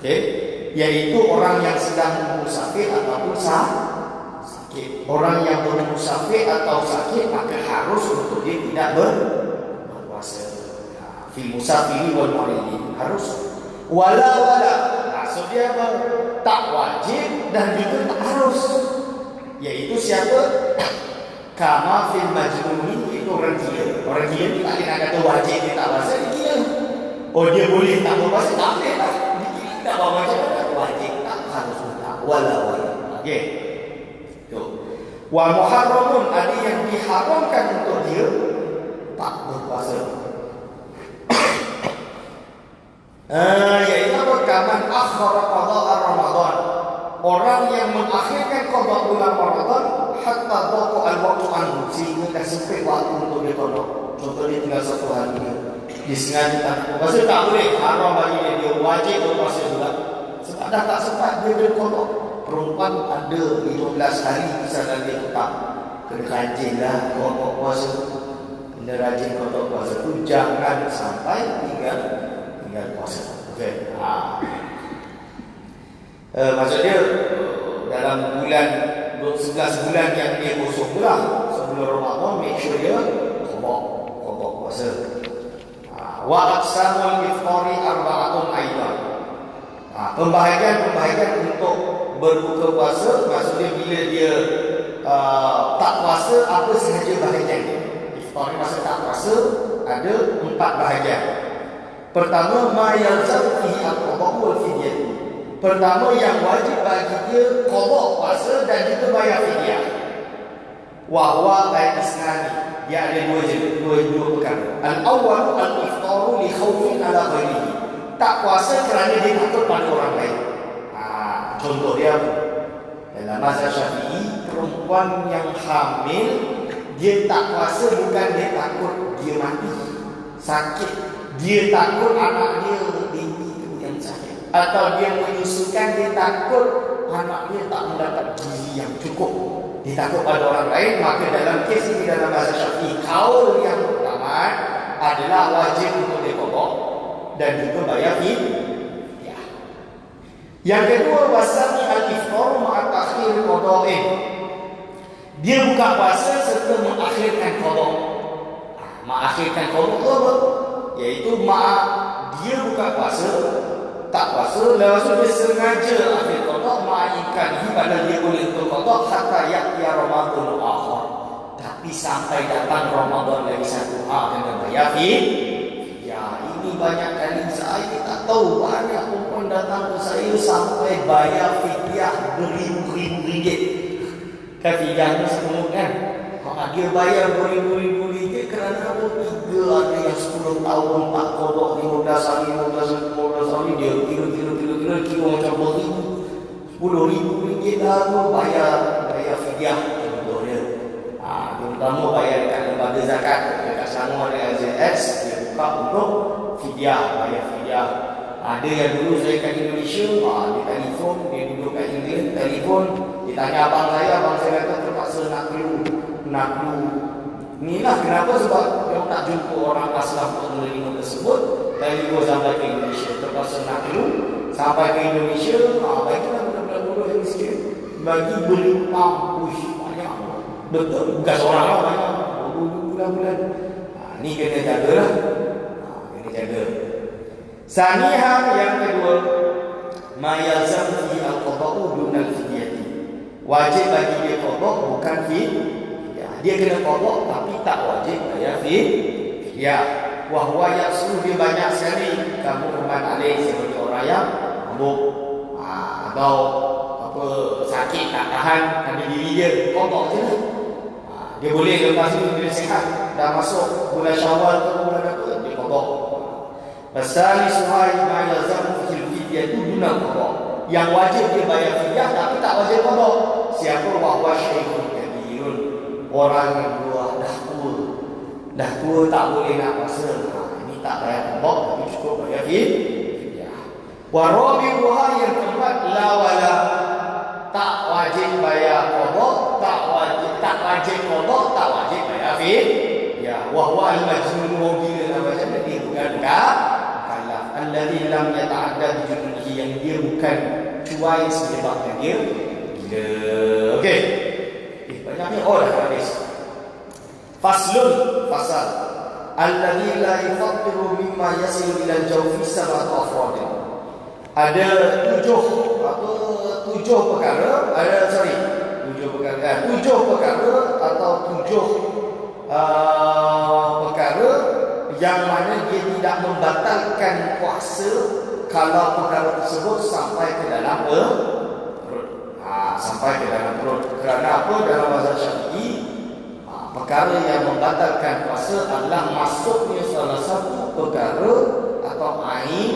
Okey, yaitu orang yang sedang musafir ataupun sakit. Orang yang bermusafir atau sakit maka harus untuk dia tidak berpuasa. Fil musafir wal maridi harus. Wala maksudnya apa? Tak wajib dan juga tak harus. Yaitu siapa? Kama fil majnuni, itu orang gila. Orang gila ni tak kena kata wajib dia tak puasa, dia gila. Oh dia boleh tak berpuasa, tak boleh lah. Dia gila tak bawa macam mana? Wajib tak harus tak. Wala. Okey. Tu. Wa muharramun, ada yang diharamkan untuk dia tak berpuasa. Iaitu apa? Kaman akhara qada Ramadan. Orang yang mengakhirkan qada bulan Ramadan hatta dhaqa al-waqtu anhu, sehingga dah sempit waktu untuk dia qada. Contoh dia tinggal 1 hari dia sengaja tak berpuasa, tak boleh, haram bagi dia wajib berpuasa juga. Sebab dah tak sempat dia qada. Perempuan ada 15 hari misalnya dia tetap kena rajinlah qada puasa. Anda rajin qada puasa tu jangan sampai tinggal puasa. Okey. Maksudnya dalam bulan 11 bulan yang dia kosong tu lah, sebelum Ramadan make sure dia qada puasa. Wa aqsamul iftari arba'atun aidan. Pembahagian untuk berbuka puasa, maksudnya bila dia tak puasa, apa sahaja bahagian dia. Iftar masa tak puasa ada 4 bahagian. Pertama, ma yalzam fihi al-qada' wal fidyah. Pertama, yang wajib bagi dia qada puasa dan juga bayar fidyah. Wa huwa al-isnani. Dia ada dua perkara. Al-awwal al-iftaru li khawfin ala ghairihi. Tak puasa kerana dia takut pada orang lain. Contoh dia dalam mazhab Syafi'i, perempuan yang hamil dia tak puasa bukan dia takut dia mati, sakit, dia takut anak dia baby itu yang sakit, atau dia menyusukan dia takut anak dia tak mendapat gizi yang cukup, dia takut pada orang lain. Maka dalam kes ini dalam mazhab Syafi'i, kaul yang utama adalah wajib untuk dia qada dan juga bayar fidyah. Yang kedua, wasami al-iftar ma'a ta'khir qada'in. Dia buka puasa serta mengakhirkan qada. Mengakhirkan qada apa? Iaitu dia buka puasa, tak puasa, lepas tu dia sengaja akhir qada ma'inkan padahal dia boleh untuk qada hatta ya'ti Ramadan akhir. Tapi sampai datang Ramadan lagi satu dengan bayar fidyah. Ini banyak kali saya tak tahu, banyak perempuan datang ke saya sampai bayar fidyah beribu-ribu ringgit. Kan fidyah ni semua kan, dia bayar beribu-ribu ringgit kerana apa? 3 ada yang 10 tahun, 4 kodok, 15 hari dia kira macam beribu, 10 ribu ringgit dah tu bayar fidyah. Contoh dia terutama bayar dekat lembaga zakat, dekat Selangor dengan ZX, dia buka untuk fidyah, bayar fidyah. Ada yang dulu saya kat Indonesia, dia telefon, dia duduk kat England, telefon, dia tanya abang saya kata terpaksa nak keluar. Inilah kenapa, sebab dia tak jumpa orang aslam untuk menerima tersebut. Telefon sampai ke Indonesia, terpaksa nak keluar. Sampai ke Indonesia, bagilah budak-budak yang miskin, bagi beli mampus banyak. Betul, bukan seorang lah, banyak bulan-bulan. Ni kena jagalah. Kena jaga. Saniha, yang kedua, ma yalzam fi al-qada'u dun al-fidyah. Wajib bagi dia qada bukan fidyah. Dia kena qada tapi tak wajib bayar fidyah. Wa huwa yasulu, dia banyak sekali. Kamu umat alih seperti orang yang mabuk, atau apa sakit tak tahan pada diri dia, qada je lah. Dia boleh lepas itu bila sihat, dah masuk bulan Syawal ke bulan apa, dia qada. Pasal suhai ma yalzamu fil fidyah itu guna qada. Yang wajib dia bayar fidyah tapi tak wajib qada. Siapa? Wa syaikhun kabirun, orang yang dah tua tak boleh nak puasa. Ini tak bayar qada tapi cukup bayar fidyah. Wa rabi'uha, yang keempat, la wala, tak wajib bayar qada, tak wajib qada, tak wajib bayar fidyah. Wa huwa al-majnun, gila macam ni, bukan mukallaf. Alladhi lam yata'addad junuhi, yang dia bukan cuai sebabkan dia gila. Okey. Banyaknya dah habis. Faslun, fasal. Alladhi la yufattiru mimma yasilu ila al-jawfi sab'atu afrad. Ada 7 perkara atau 7 perkara yang mana dia tidak membatalkan puasa kalau perkara tersebut sampai ke dalam perut. Kerana apa? Dalam mazhab Syafi'i, perkara yang membatalkan puasa adalah masuknya salah satu perkara atau air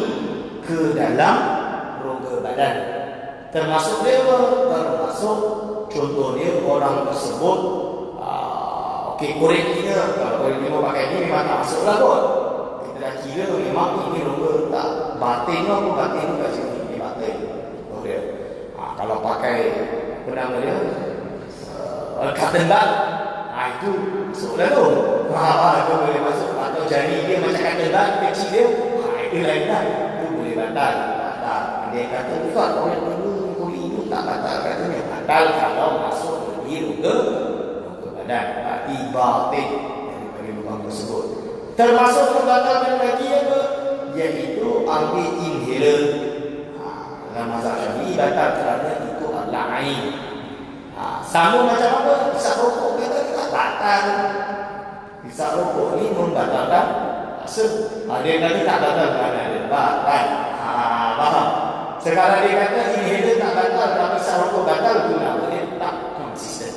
ke dalam rongga badan. Termasuk dia apa? Termasuk contoh dia, orang tersebut korek kita, kalau korek kita pakai ni memang tak masuk lah kot. Kita dah kira memang ini rongga tak batin apa, batin tu kat sini, ini batin. Kalau pakai apa nama dia, cotton bud, Itu soalan tu. Itu boleh masuk. Atau jari dia macam kata ban kecil dia, itu lain dah. Itu boleh batal. Dia kata juga orang kulit itu tak batal, katanya batal kalau masuk biru ke badan. Berarti batin daripada lubang tersebut. Termasuk pembatalan lagi apa? Iaitu ambil inhaler. Dalam mazhab Syafi'i batal kerana itu adalah ain. Sama macam apa? Hisap rokok kata kita batal. Hisap rokok ni membatalkan puasa. Ada yang kata tak batal kerana ada batal. Faham? Sekarang dia kata inhaler tak batal, tapi hisap rokok batal, itu nama dia tak konsisten.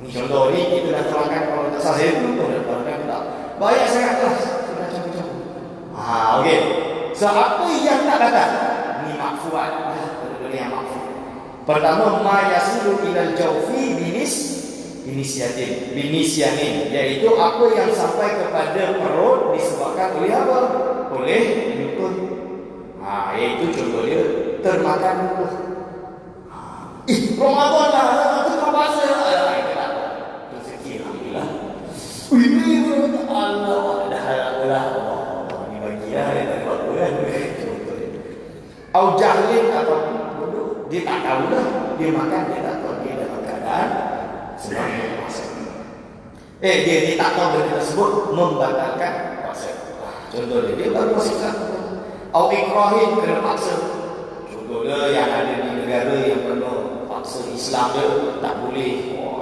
Ini contoh ni kita dah terangkan kalau tak salah saya dulu dah terangkan tak. Banyak sangat lah. Macam-macam. Okey. So apa yang tak batal? Ni makfuat. Benda yang makfuat. Pertama, ma yasilu ilal jawfi binisyatin, iaitu apa yang sampai kepada perut disebabkan oleh apa? Oleh lutut. Iaitu contoh dia termakan lutut. Ramadan lah, itu puasa lah. Rezeki alhamdulillah. Ini Allah dah ni bagi lah dia tak buat kan. Contoh dia. Au jahlin atau dia tak tahu lah, dia makan, dia tak tahu dia dalam keadaan sedang berpuasa. Dia tak tahu benda tersebut membatalkan puasa. Contoh dia baru masukkan au ikrahin, kena paksa. Contoh dia yang ada di negara yang penuh paksa Islam dia, tak boleh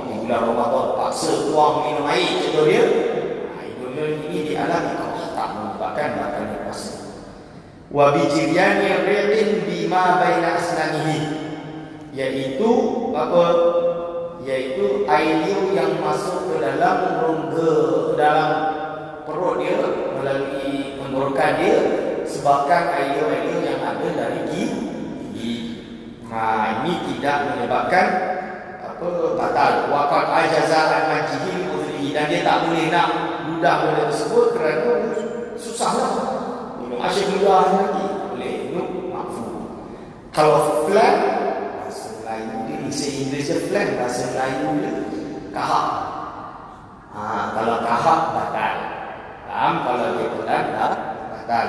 di bulan Ramadan paksa tuang minum air. Contoh dia ini dialami tak menyebabkan batalnya puasa. Wa bijiryani riqin bima baina asnanihi, iaitu apa? Yaitu air liur yang masuk ke dalam rongga, dalam perut dia melalui tenggorokan dia, sebabkan air liur yang ada dari gigi. Ini tidak menyebabkan apa batal. Wa qad ajaza an majhi udhrihi, dan dia tak boleh nak ludah benda tersebut kerana susahlah. Asyik ludah lagi boleh minum makfu. Kalau flan, bahasa Melayu dia bahasa Inggeris dia flan, bahasa Melayu dia kahak. Kalau kahak batal. Kalau dia flan dah batal.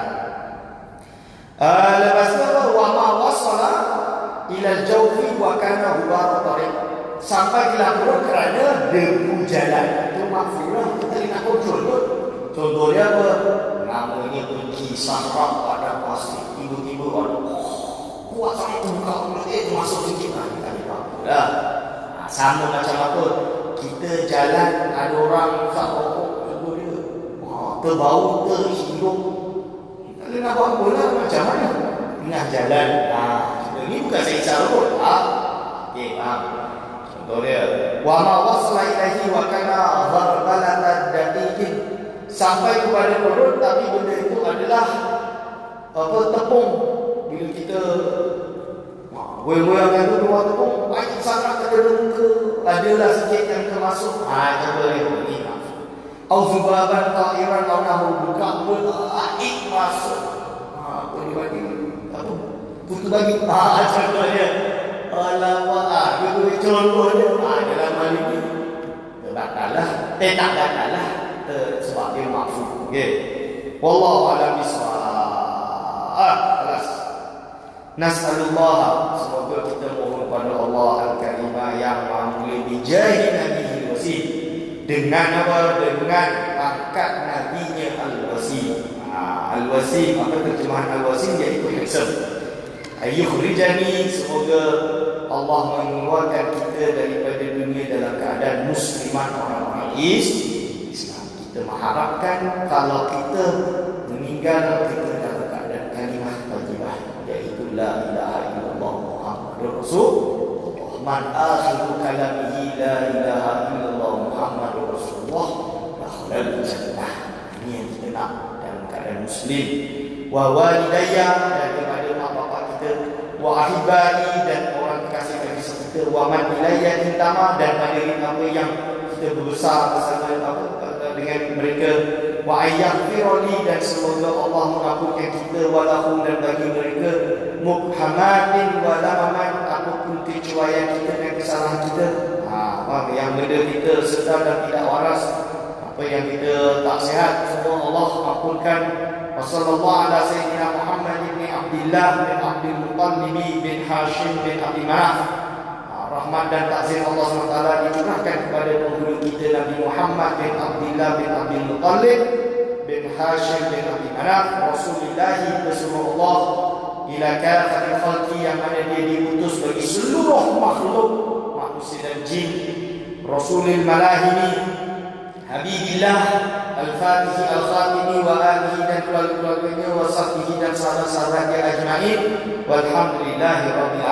Lepas tu wa ma wasala ila al-jawfi wa kana huwa tariq, sampai ke perut kerana debu jalan. Itu makfu lah, kita nak kontrol tu. Contoh dia apa? Namanya kunci sarap pada plastik, tiba-tiba kuat sangat buka mulut itu masuk sikit kita ni apa. Sama macam apa? Kita jalan ada orang usap rokok, contoh dia terbau, terhirup. Kita nak buat apa lah, macam mana? Tengah jalan. Ini bukan saya isap rokok. Okey, faham. Contoh dia wa ma wasla ilaihi wa kana dharbalatan daqiqin, sampai kepada perut tapi benda itu adalah tepung. Bila kita goyang-goyang itu keluar tepung, banyak sangat terdengar ke, adalah sikit yang termasuk. Yang boleh ini masuk. Au zubaban ta'iran launahu, buka air masuk. Boleh bagi apa? Kutu bagi. Contohnya alamak, itu contohnya dalam hal ini terbatal lah. Tak batal lah, sebab dia makfu. Okey. Wallahu a'lam bissawab. Kelas. Nas'alullah, semoga kita mohon kepada Allah Al-Karimah yang Maha Mulia bijahi Nabihi Wasi, dengan apa? Dengan pangkat nabinya Al-Wasi. Al-Wasi, apa terjemahan Al-Wasi? Iaitu handsome. Ayukhrijani, semoga Allah mengeluarkan kita daripada dunia dalam keadaan muslimat, orang-orang Islam. Kita mengharapkan kalau kita meninggal, kita dalam keadaan kalimah thayyibah, iaitu la ilaha illallah Muhammadur Rasulullah. Man akhiru kalamihi la ilaha illallah Muhammadur Rasulullah dakhalal jannah. Ini yang kita nak dalam keadaan muslim. Wa walidayya, dan kepada mak bapak kita, wa ahibai, dan orang kekasih-kekasih kita, wa man ilayya intama, dan hadirin apa yang kita berbesar bersama dengan mereka, wa ayyaghfirli, dan semoga Allah mengampunkan kita, walahu, dan bagi mereka, mubhamatin wa lamaman, apapun kecuaian kita dan kesalahan kita. yang benda kita sedar dan tidak waras, apa yang kita tak sihat, semua Allah ampunkan. Wassallallahu ala sayyidina Muhammad bin Abdullah bin Abdul Muttalib bin Hashim bin Abdi Manaf. Rahmat dan takzim Allah SWT dicurahkan kepada penghulu kita Nabi Muhammad bin Abdullah bin Abdul Muttalib bin Hashim bin Abdi Manaf, Rasulullah Rasulullah ila kafatil khalqi, yang mana dia diutus bagi seluruh makhluk, manusia dan jin. Rasulul malahimi Habibillah Al-Fatihi Al-Khatimi wa alihi dan keluarganya wa sahbihi dan sahabat-sahabatnya ajma'in, walhamdulillahi rabbil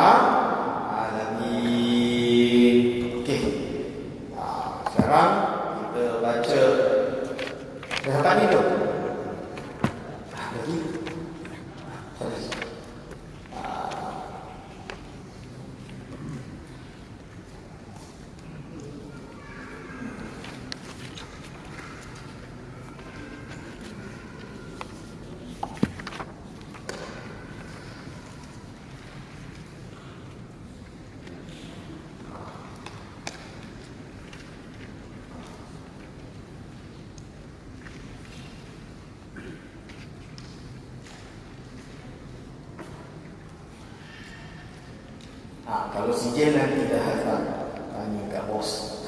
alamin. Okey. Sekarang kita baca sampai ni tu. Lagi. Kalau sijil nanti dah hafal, tanya kat bos.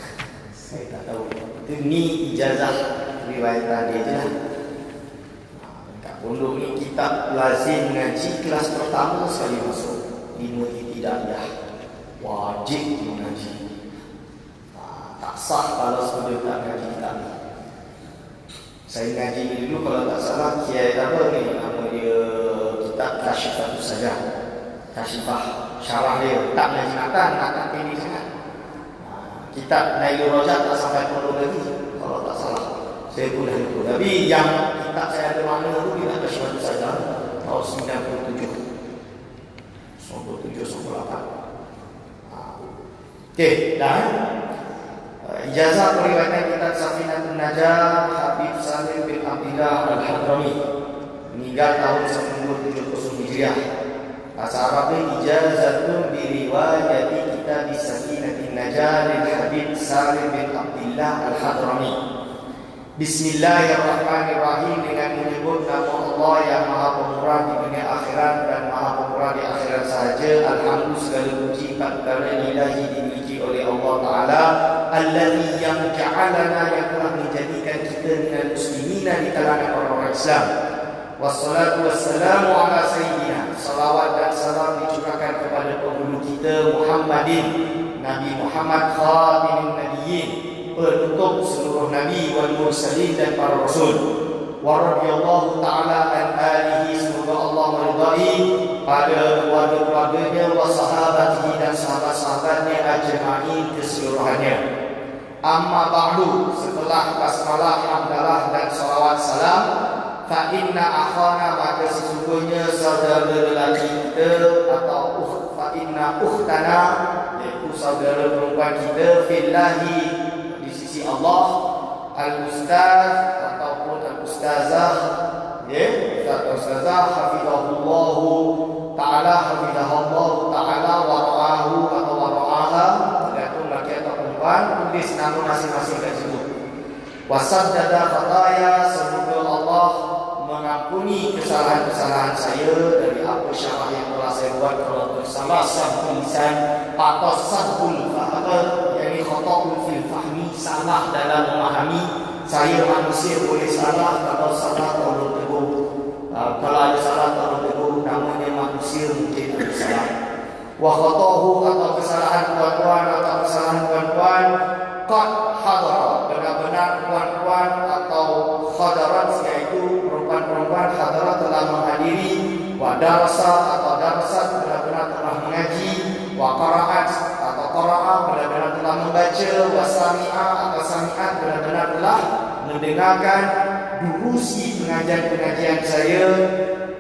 Saya tak tahu. Itu ni ijazah riwayat dia je lah. Kat pondok ni kitab lazim ngaji kelas pertama sekali masuk 5 ibtidaiyah. Wajib mengaji. Tak sah kalau sebelum tak ngaji kitab ni. Saya ngaji ni dulu kalau tak salah kiai apa ni, nama dia kitab Kasyifah saja. Kasyifah syarah dia, tak ngaji tak tinggi sangat. Kitab Nailul Rajab tak sampai 10 lagi kalau tak salah. Saya pun dah lupa. Tapi yang kitab saya ada makna tu kita Kasyifah saja tahun 97 98. Okey, dah. Ijazah periwayatan kitab Safinatun Najah Habib Salim bin Abdullah Al-Hadrami, meninggal tahun 1970 Hijriah. Bahasa Arabnya ijazatun biriwayati kitab Safinatun Najah lil Habib Salim bin Abdullah Al-Hadrami. Bismillahirrahmanirrahim, dengan menyebut nama Allah yang Maha Pemurah di dunia akhirat dan Maha Pemurah di akhirat sahaja. Alhamdulillah, segala puji perkara ilahi dimiliki oleh Allah Ta'ala, alladzi yang ja'alana, yang telah menjadikan kita minal muslimina, di kalangan orang-orang Islam. Wassalatu wassalamu ala sayyidina, salawat dan salam dicurahkan kepada penghulu kita Muhammadin, Nabi Muhammad khatimin nabiyyin, penutup seluruh nabi wal mursalin dan para rasul. Wa radhiyallahu ta'ala an alihi, semoga Allah meridai pada keluarga-keluarganya, wa sahabatihi dan sahabat-sahabatnya ajma'in keseluruhannya. Amma ba'du, setelah basmalah, hamdalah dan salawat salam, fa inna akhana, maka sesungguhnya saudara lelaki kita, atau fa inna ukhtana, iaitu saudara perempuan kita, fillahi, di sisi Allah, al-ustaz ataupun al-ustazah, ustazah, hafizahullahu ta'ala, hafizahullahu ta'ala, wa ra'ahu atau wa ra'aha, tergantung lelaki atau perempuan, tulis nama masing-masing kat situ. Wasaddada khataya, semoga Allah mengampuni kesalahan-kesalahan saya dari apa syarah yang telah saya buat. Kalau tersalah sahul lisan atau sahul faham, yakni khata'un fil fahmi, salah dalam memahami. Saya manusia boleh salah, kalau salah tolong tegur. Kalau ada salah tolong tegur, namanya manusia, mungkin ada salah. Wa khata'u, atau kesalahan tuan-tuan atau kesalahan puan-puan, qad hadara, benar-benar puan-puan atau hadarat, yaitu perempuan-perempuan hadarat telah menghadiri, wa darasa atau darasat, benar-benar telah mengaji, wa qara'at atau qara'ah, benar-benar telah membaca, wa sami'ah atau sami'at, benar-benar telah mendengarkan durusi pengajian-pengajian saya,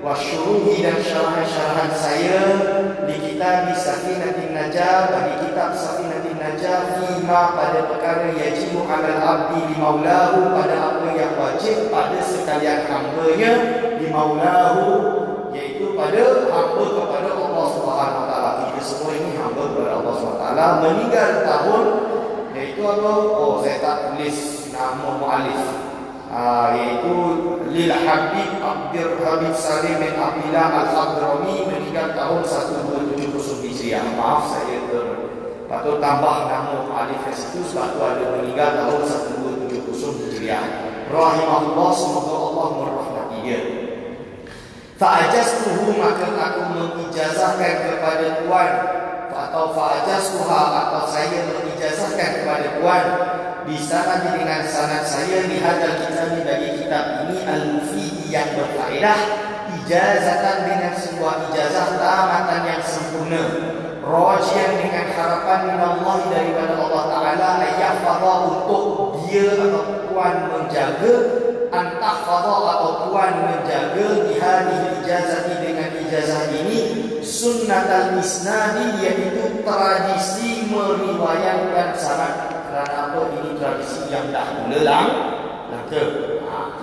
wa syuruhi dan syarahan-syarahan saya, di kitab Safinatun Najah, bagi kitab Safinatun Najah, fima, pada perkara yajibu alal abdi li maulahu, pada apa yang wajib pada sekalian hambanya, li maulahu, iaitu pada hamba kepada Allah Subhanahu Wa Taala. Kita semua ini hamba kepada Allah Subhanahu Wa Taala. Meninggal tahun, Iaitu apa? Oh, saya tak tulis nama mu'alif. Iaitu Lil Habib Abdur Habib Salim bin Abdillah Al-Hadrami, meninggal tahun 1270 Hijriah. Maaf, saya patut tambah nama mu'alif ke situ sebab tu ada meninggal tahun 1270 Hijriah. Rahimahullah, semoga Allah merahmati dia. Fa'ajastuhu, maka aku mengijazahkan kepada tuan, atau fa'ajastuha, atau saya mengijazahkan kepada tuan bisa dengan sanad saya di hadal kitab, bagi kitab ini al-mufid yang berfaedah, ijazatan dengan sebuah ijazah tamatan yang sempurna, rajian dengan harapan min Allah, daripada Allah Ta'ala, ayyahfadha, untuk dia atau tuan menjaga, antahfadha, atau tuan menjaga, bihadih ijazati, dengan ijazah ini, sunnatal isnadi, iaitu tradisi meriwayatkan sanad. Kerana apa? Ini tradisi yang dah mula langka.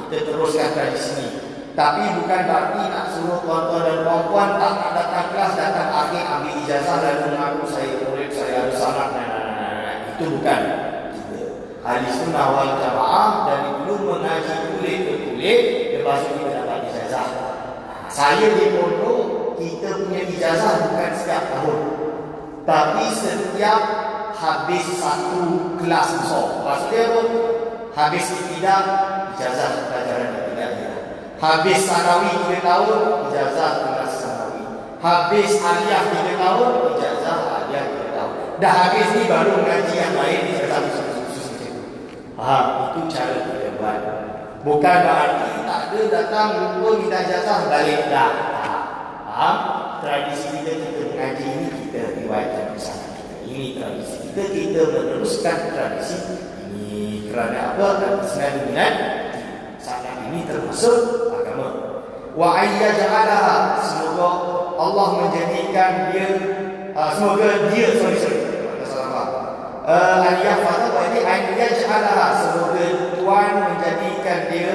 Kita teruskan tradisi ini. Tapi bukan berarti nak suruh tuan-tuan dan puan-puan tak nak datang kelas, datang akhir ambil ijazah lalu mengaku saya murid, saya ada sanad. Itu bukan. Ahli sunnah wal jamaah dari dulu mengaji kulit ke kulit, lepas itu kita dapat ijazah. Saya di pondok, kita punya ijazah bukan setiap tahun, tapi setiap habis satu kelas besar. Maksudnya apa? Habis ibtidah, ijazah pelajaran ibtidah. Habis sanawi 3 tahun, ijazah kelas sanawi. Habis aliyah 3 tahun, ijazah aliyah 3 tahun. Dah habis ni baru mengaji yang lain, ijazah khusus macam tu. Faham? Itu cara kita buat. Bukan berarti tak ada datang lupa minta ijazah balik dah. Faham? Tradisi kita mengaji ini, kita riwayatkan bersama. Ini tradisi kita meneruskan tradisi ini. Kerana apa? Kerana minat sanad ini termasuk agama. Wa ayyaj'alaha, semoga Allah menjadikan dia, semoga dia al-yahfadha, berarti ayyaj'alaha, semoga Tuhan menjadikan dia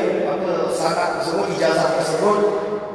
sanad tersebut, ijazah tersebut,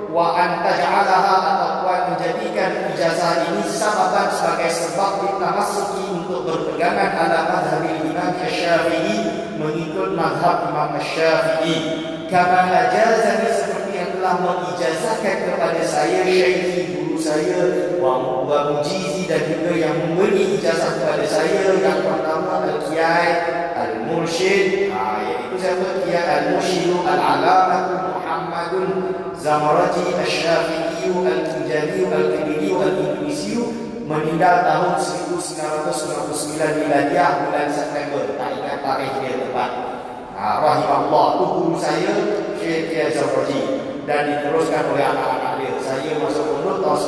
wa antaj'alaha, atau Tuhan menjadikan ijazah ini sababan, sebagai sebab ditamassuki, untuk berpegangan ala madhabil Imam Asy-Syafi'i, mengikut madhab Imam Asy-Syafi'i. Kama ajazani, seperti yang telah mengijazahkan kepada saya syekhi, guru saya, wa mujizi, dan juga yang memberi ijazah kepada saya. Yang pertama Al-Qiyai Al-Mursyid, iaitu siapa? Qiyai Al-Mursyid Al-Alamah Muhammadun Zamarati Asy-Syafi'i Al-Kinjali Al-Kibiri Al-Indonesia, meninggal tahun 1999 Miladiah, bulan September. Tak ingat tarikh dia tepat. Rahimahullah, itu guru saya, Syekh Qiyai Zamarati, dan diteruskan oleh anak-anak dia. Saya masuk pondok tahun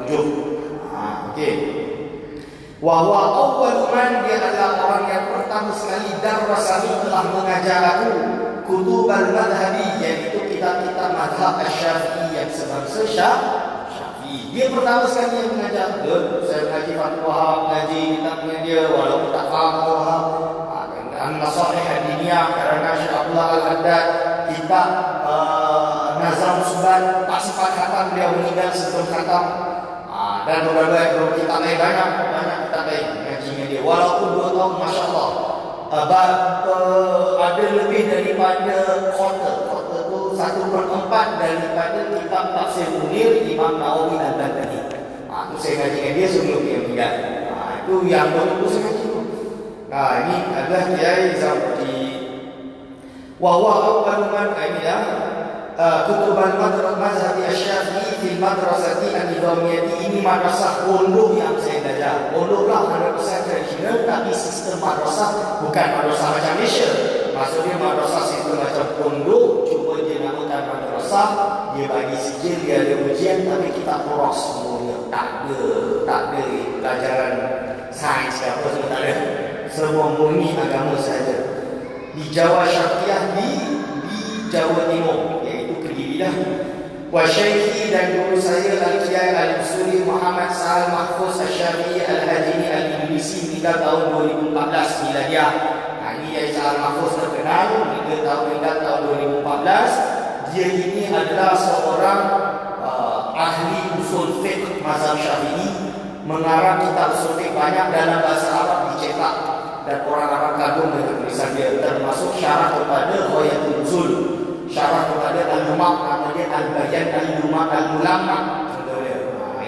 1997. Okey. Wa huwa awwal man, dia adalah orang yang pertama sekali darasani, telah mengajar aku kutubal madhabi, iaitu kitab-kitab madhab Asy-Syafi'i yang sebangsa Syafi'i. Dia pertama sekali yang mengajar. Saya mengaji Fathul Wahab, mengaji kitabnya dia, walaupun tak faham Fathul Wahab. An-Nasaih Ad-Diniyah karena Syekh Abdullah Al-Haddad, kitab Nazam Subat, tak sempat khatam, dia meninggal sebelum khatam. Dan beberapa kitab lain, banyak kitab lain mengajinya dia. Walaupun 2 tahun, Masya Allah, ada lebih daripada quarter itu 1/4 daripada kitab Tafsir Munir Imam Nawawi Al-Bantani. Itu saya ngaji dengan dia sebelum dia meninggal. Itu yang baru saya ngaji. Ini adalah Qiyai Zamarati. Wa huwa awwalu man kutub al-madhhab Asy-Syafi'i fil madrasati an-nizamiyah. Ini madrasah pondok yang saya belajar. Pondoklah 100% tradisional, tapi sistem madrasah bukan madrasah macam Malaysia. Maksudnya madrasah sistem macam pondok, cuma dia namakan madrasah, dia bagi sijil, dia ada ujian, tapi kita poros semuanya. Tak ada pelajaran sains ke apa, semua tak ada. Semua murni agama saja. Di Jawa Syariah, di Jawa Timur, iaitu Kedirilah. Wa syekhi, dan guru saya Al-Qiyai Al-Usuli Muhammad Sa'al Mahfuz Asy-Syafi'i Al-Hajini Al-Indonesia, meninggal tahun 2014 Miladiah. Ini Yai Sa'al Mahfuz terkenal, meninggal tahun 2014. Dia ini adalah seorang ahli usul fiqh mazhab Syafi'i, mengarang kitab usul fiqh banyak dalam bahasa Arab dicetak. dan orang-orang kagum dengan tulisan dia, termasuk syarah kepada Ghayatul Usul, syarah kepada Al-Lumah, namanya Al-Bayan Al-Lumah Al-Mulama.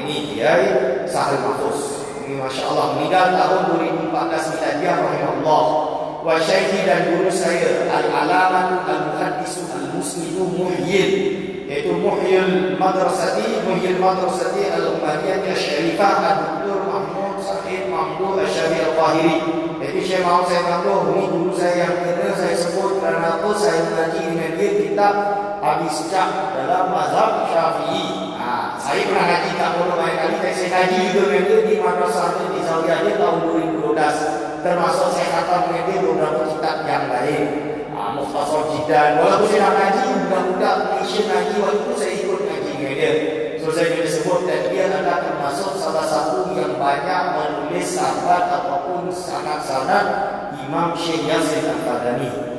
Ini dia Sahal Mahfuz. Ini Masya Allah, meninggal tahun 2014 Miladiah rahimahullah. Wa syaihi dan guru saya Al-Alamah Al-Muhaddis Al-Muslim Muhyin, yaitu Muhyil Madrasati Al-Umariyah Syarifah Al-Dr. Mahmud Sa'id Mahmud Al-Syafi Al-Qahiri. Jadi Syekh Mahmud Sa'id Mahmud ini guru saya yang kena saya sebut kerana apa saya mengaji dengan dia kitab Abi Sujah dalam mazhab Syafi'i. Saya pernah ngaji tak puluh banyak kali, tapi saya ngaji juga dengan dia di madrasah di Zawiyah dia tahun 2012. Termasuk saya kata dengan dia beberapa kitab yang lain. Mukhtasar Jidan. Walaupun saya nak ngaji, budak-budak Malaysia ngaji, waktu itu saya ikut ngaji dengan dia. So saya boleh sebut dan dia adalah termasuk salah satu yang banyak menulis sahabat ataupun sanad-sanad Imam Syekh Yasir Al-Fadani.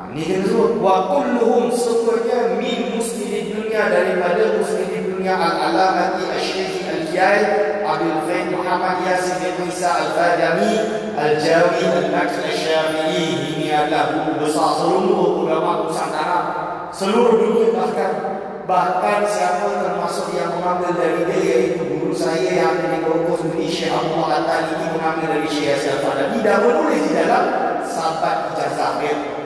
Ini dia sebut wa kulluhum, semuanya min muslimin dunia, daripada muslimin dunia Al-Alamati Asy-Syaikh Al-Kiai Abdul Faid Muhammad Yasir bin Isa Al-Fadani Al-Jawi Al-Makki Asy-Syafi'i. Ini adalah guru besar seluruh ulama Nusantara, seluruh dunia, bahkan siapa termasuk yang mengambil dari dia, iaitu guru saya yang ada di kampus ini Syekh Abdul Atali, ini mengambil dari Syekh Yasir Al-Fadani dan menulis di dalam sahabat ijazah dia.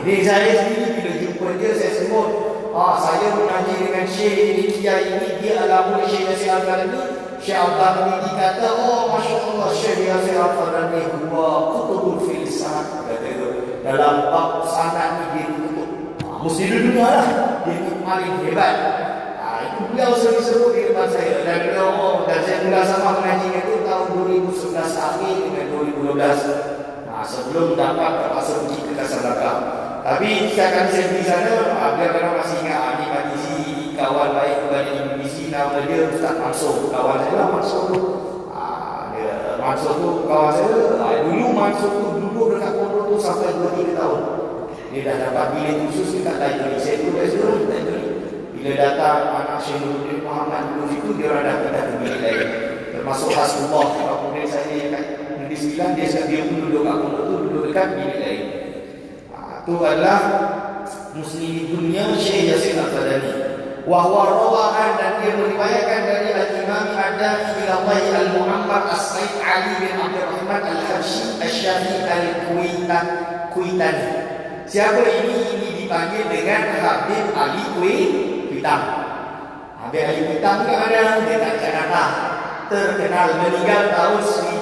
Ini saya sendiri bila jumpa dia saya sebut, saya mengaji dengan Syekh ini, Kiai ini, dia adalah murid Syekh Yasir Al-Fadani. Syekh Al-Fadani dikata, Masya Allah, Syekh Yasir Al-Fadani huwa kutubul fil sanad. Dalam bab sanad ni dia tutup. Mesti dunia lah, dia ni paling hebat. Itu beliau sering sebut di depan saya. Dan beliau, dan saya mula sama mengaji itu tahun 2011 akhir dengan 2012. Sebelum dapat terpaksa pergi ke Casablanca. Tapi setiap kali saya pergi sana, beliau masih ingat ni Madisi, kawan baik kepada Indonesia, nama dia Ustaz Mansur. Kawan saya lah Mansur tu. Mansur tu kawan saya. Dulu Mansur tu duduk dekat pondok tu sampai 2-3 tahun. Dia dah dapat bilik khusus dekat Indonesia tu. Bila datang anak Syekh Nuruddin Muhammad dulu situ, dia orang dah pindah ke bilik lain. Termasuk Hasbullah, kemudian saya kat Negeri Sembilan, dia sekarang dia pun duduk kat pondok tu, duduk dekat bilik lain. Itu adalah Muslim dunia Syekh Yasir Al-Fadani. Wahwa rawaan, dan dia meriwayatkan dari Al-Imam Ad-Da'i Ilallahi Al-Muhammad As-Said Ali bin Abdul Rahman Al-Habsyi Asy-Syafi'i Al-Kuitani. Siapa ini? Ini dipanggil dengan Habib Ali Kuitang. Habib Ali Kuitang ni ada dekat Jakarta. Terkenal, meninggal tahun 1000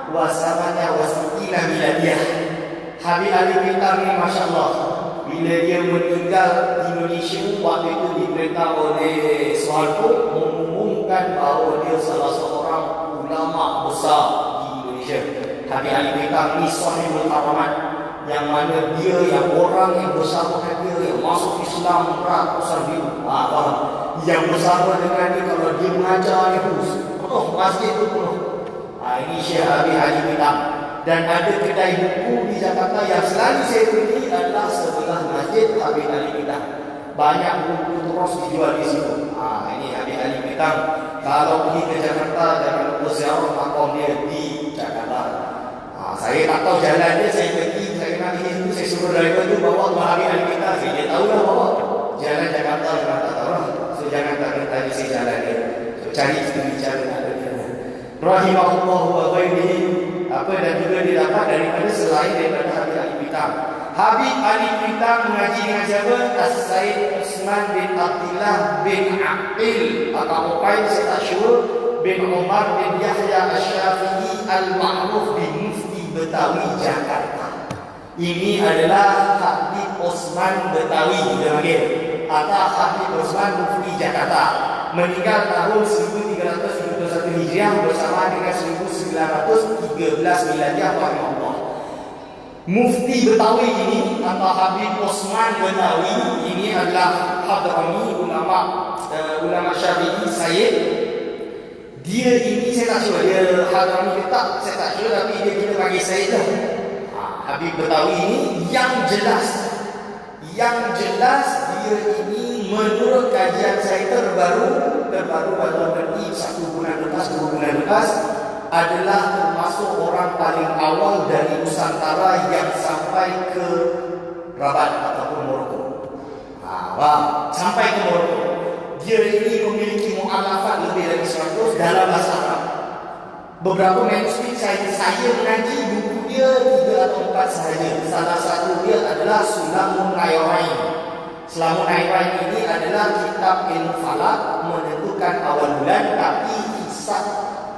wasamanya wasikina miladiah. Habib Ali Kuitang ni Masya Allah, bila dia meninggal di Indonesia, waktu itu diperintah oleh Soeharto mengumumkan bahawa dia salah seorang ulama besar di Indonesia. Habib Ali Kuitang ni sahibul karamat, yang mana dia yang orang yang bersama dengan dia, yang masuk Islam ratusan ribu, yang bersama dengan dia, kalau dia mengajar dia penuh masjid itu penuh. Ini Syekh Habib Ali Kuitang. Dan ada kedai buku di Jakarta yang selalu saya pergi adalah sebelah masjid Habib Ali Kuitang. Banyak buku terus dijual di situ. Ini Habib Ali Kuitang. Kalau pergi ke Jakarta, jangan lupa ziarah makam dia di Jakarta. Saya tak tahu jalan dia, saya pergi, saya kenal di situ, saya suruh driver tu bawa ke Habib Ali Kuitang. Dia tahu lah bawa jalan Jakarta, saya tak tahu lah. So jangan tak tanya saya jalan dia. So cari situ bicara ada dia. Rahimahullah wa ghairihi. Dan juga didapat daripada selain daripada Habib Ali Kuitang. Habib Ali Kuitang mengaji dengan siapa? As-Said Usman bin Abdullah bin Aqil atau Uqaid, saya tak sure, bin Umar bin Yahya Asy-Syafi'i Al-Ma'ruf bin Mufti Betawi Jakarta. Ini adalah Habib Osman Betawi dia panggil, atau Habib Osman Mufti Jakarta. Meninggal tahun 1371 Hijriah bersama dengan 1913 Miladiah rahimahullah. Mufti Betawi ini atau Habib Osman Betawi ini adalah Hadrami, ulama Syafi'i Sayyid. Dia ini saya tak sure dia Hadrami tetap, saya tak sure, tapi dia kita panggil Sayyid lah. Habib Betawi ini yang jelas dia ini menurut kajian saya terbaru pada berarti 1 bulan lepas, 2 bulan lepas, adalah termasuk orang paling awal dari Nusantara yang sampai ke Rabat ataupun Morocco. Sampai ke Morocco. Dia ini memiliki mu'alafat lebih dari 100 dalam bahasa Arab. Beberapa manuskrip saya mengaji buku dia 3 atau 4 sahaja. Salah satu dia adalah Sulamun Ayrain. Sulamun Ayrain ini adalah kitab ilmu falak menentukan awal bulan, tapi kisah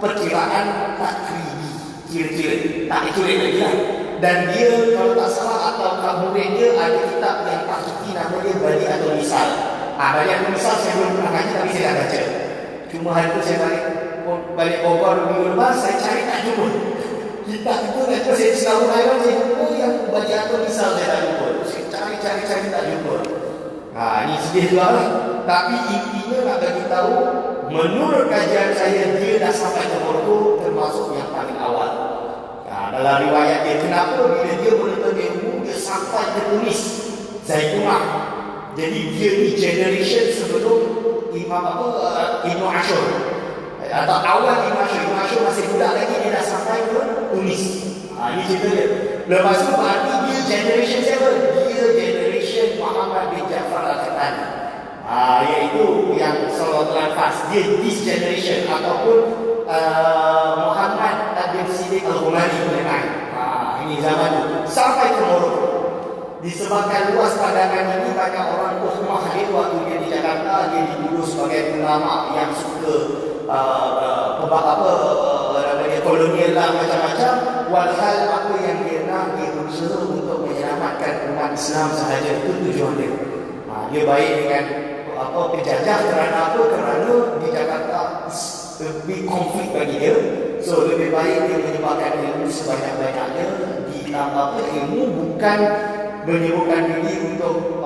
perkiraan takribi, kira-kira tak itulah lagi lah. Dan dia kalau tak salah atau murid dia ada kitab yang pasti nama dia Bani atau Misal. Bani atau Misal saya belum pernah baca tapi saya dah baca. Cuma hari tu saya balik Bogor minggu lepas, saya cari tak jumpa kitab itu. Lepas saya selalu layan, saya jumpa yang Bani atau Misal saya tak jumpa. Saya cari tak jumpa. Ini sedih juga lah. Tapi intinya nak bagi tahu, menurut kajian saya dia dah sampai ke Morocco, termasuk yang paling awal. Dalam riwayat dia, kenapa bila dia menuntut ilmu dia sampai ke Tunis, Zaitunah. Jadi dia ni generation sebelum Ibnu Ashur atau awal Ibnu Ashur. Ibnu Ashur masih budak lagi, dia dah sampai ke Tunis. Ini cerita dia. Lepas tu berarti dia generation siapa? Dia generation Muhammad bin Ja'far Al-Qahtani, iaitu yang Sallallahu Alaihi Wasallam. Dia this generation ataupun Muhammad bin Siddiq Al-Ghumari mengenai. Ini zaman itu sampai ke Morocco. Disebabkan luas pandangan ini, banyak orang tuhmah dia waktu dia di Jakarta, dia dituduh sebagai ulama yang suka kolonial lah macam-macam. Walhal apa yang dia nak, dia berusaha untuk menyelamatkan umat Islam sahaja, itu tujuan dia. Dia baik dengan penjajah kerana apa? Kerana di Jakarta lebih konflik bagi dia. So lebih baik dia menyebarkan ilmu sebanyak-banyaknya. Ditambah ilmu bukan menyebutkan diri untuk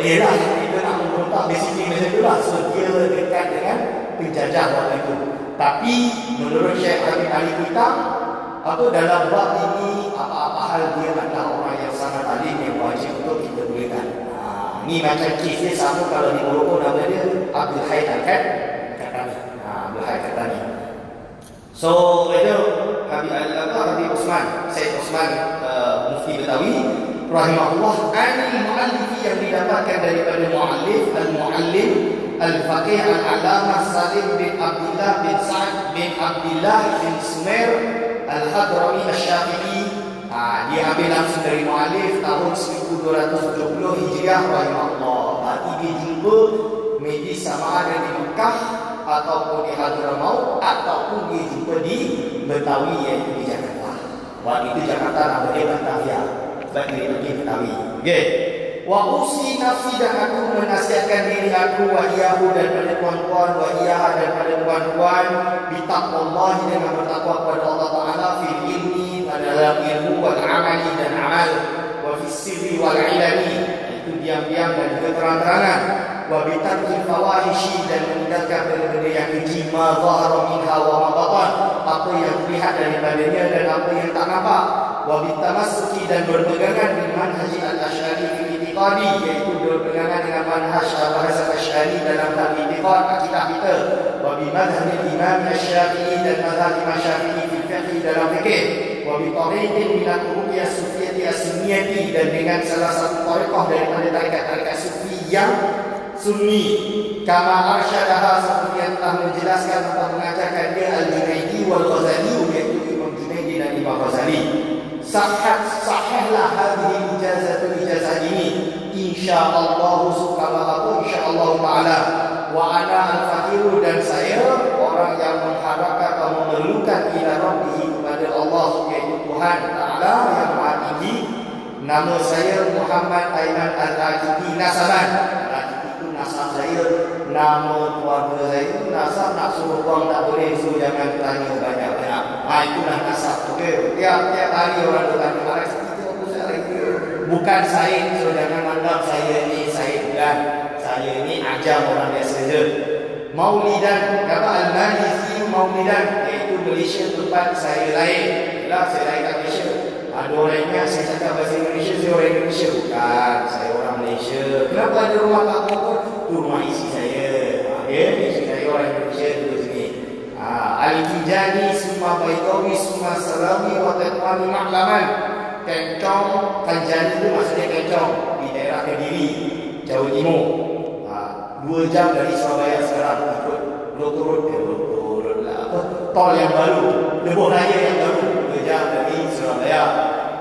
ialah kita nak memberontak, basically macam itulah. So dia dekat dengan penjajah waktu itu. Tapi menurut Syekh Habib Ali Kuitang, dalam bab ini apa-apa hal dia adalah orang yang sangat alim yang wajib untuk kita bolehkan. Ni macam kes dia sama kalau di Morocco, nama dia Abdul Hai Al-Qahtani. Abdul Hai Al-Qahtani. So itu Habib Osman, Syekh Osman Mufti Betawi rahimahullah, anil mu'allifi yang didapatkan daripada mu'allif al-mu'allim al-faqih al-alamah Salim bin Abdullah bin Sa'ad bin Abdullah bin Sumair al-Hadrami al-Syafi'i. Dia ambil langsung dari mu'allif tahun 1270 Hijriah rahimahullah. Berarti dia jumpa medis sama ada di Mekah ataupun di Hadramaut ataupun dia jumpa di Betawi, iaitu di Jakarta. Waktu itu Jakarta nama dia Batavia. Sebab dia pergi Betawi. Okay. Wa usi nafsi, dan aku menasihatkan diri aku, wa iyahu, dan pada tuan-tuan, wa iyaha, dan pada tuan-tuan, bitaqwallah, dengan bertakwa kepada Allah Ta'ala, fil ilmi, dalam ilmu, wal amali, dan amal, wa fis sirri wal ilani, itu diam-diam dan juga terang-terangan, wa bitarkil fawahishi, dan meninggalkan benda-benda yang keji, ma zahara minha wa ma batan, apa yang terlihat daripadanya dan apa yang tak nampak, wa bitamassuki, dan berpegangan dengan manhaj al-Asy'ari fi i'tiqadi, iaitu berpegangan dengan manhaj bahasa Asy'ari dalam hal i'tiqad akidah kita, wa bi madhhab Imam Asy-Syafi'i, dan mazhab Imam Syafi'i fi fiqh dalam fikih, wa bi tariqin min al-turuqiyah sufiyati as-sunniyati, dan dengan salah satu tariqah daripada tarekat-tarekat sufi yang sunni, kama arsyadaha, seperti yang telah menjelaskan atau mengajarkan dia Al-Junaidi wal Ghazali, iaitu Imam Junaidi dan Imam Ghazali. Sahihlah hadhihi ijazah ini, insyaallah, insyaallah taala. Wa ana al-faqiru, dan saya orang yang mengharapkan atau memerlukan ila rabbih, kepada Allah, yaitu Tuhan Taala yang Maha Tinggi. Nama saya Muhammad Aiman Al-Aqidi nasaban. Itu nasab saya, nama keluarga saya. Nasab nak suruh buang tak boleh, so jangan tanya banyak-banyak. Itulah nasab. Okey, tiap hari orang bertanya, bukan Said, so jangan anggap saya ni Said, bukan. Saya ni ajam orang biasa saja. Maulidan, kata Al-Malisi Maulidan, iaitu Malaysia tempat saya lahir. Yalah, saya lahir kat Malaysia. Ada orang ingat saya cakap bahasa Indonesia, saya orang Indonesia. Bukan, saya orang Malaysia. Kenapa ada rumah kat Bogor? Itu rumah isi saya. Isteri saya orang Indonesia duduk sini. Al-Kijani summa Baidawi summa Salawi wa Tetwani Ma'laman. Kencong, Kanjani itu maksudnya Kencong di daerah Kediri, Jawa Timur. 2 jam dari Surabaya sekarang ikut turut tol yang baru, lebuh raya yang baru, 2 jam dari Surabaya.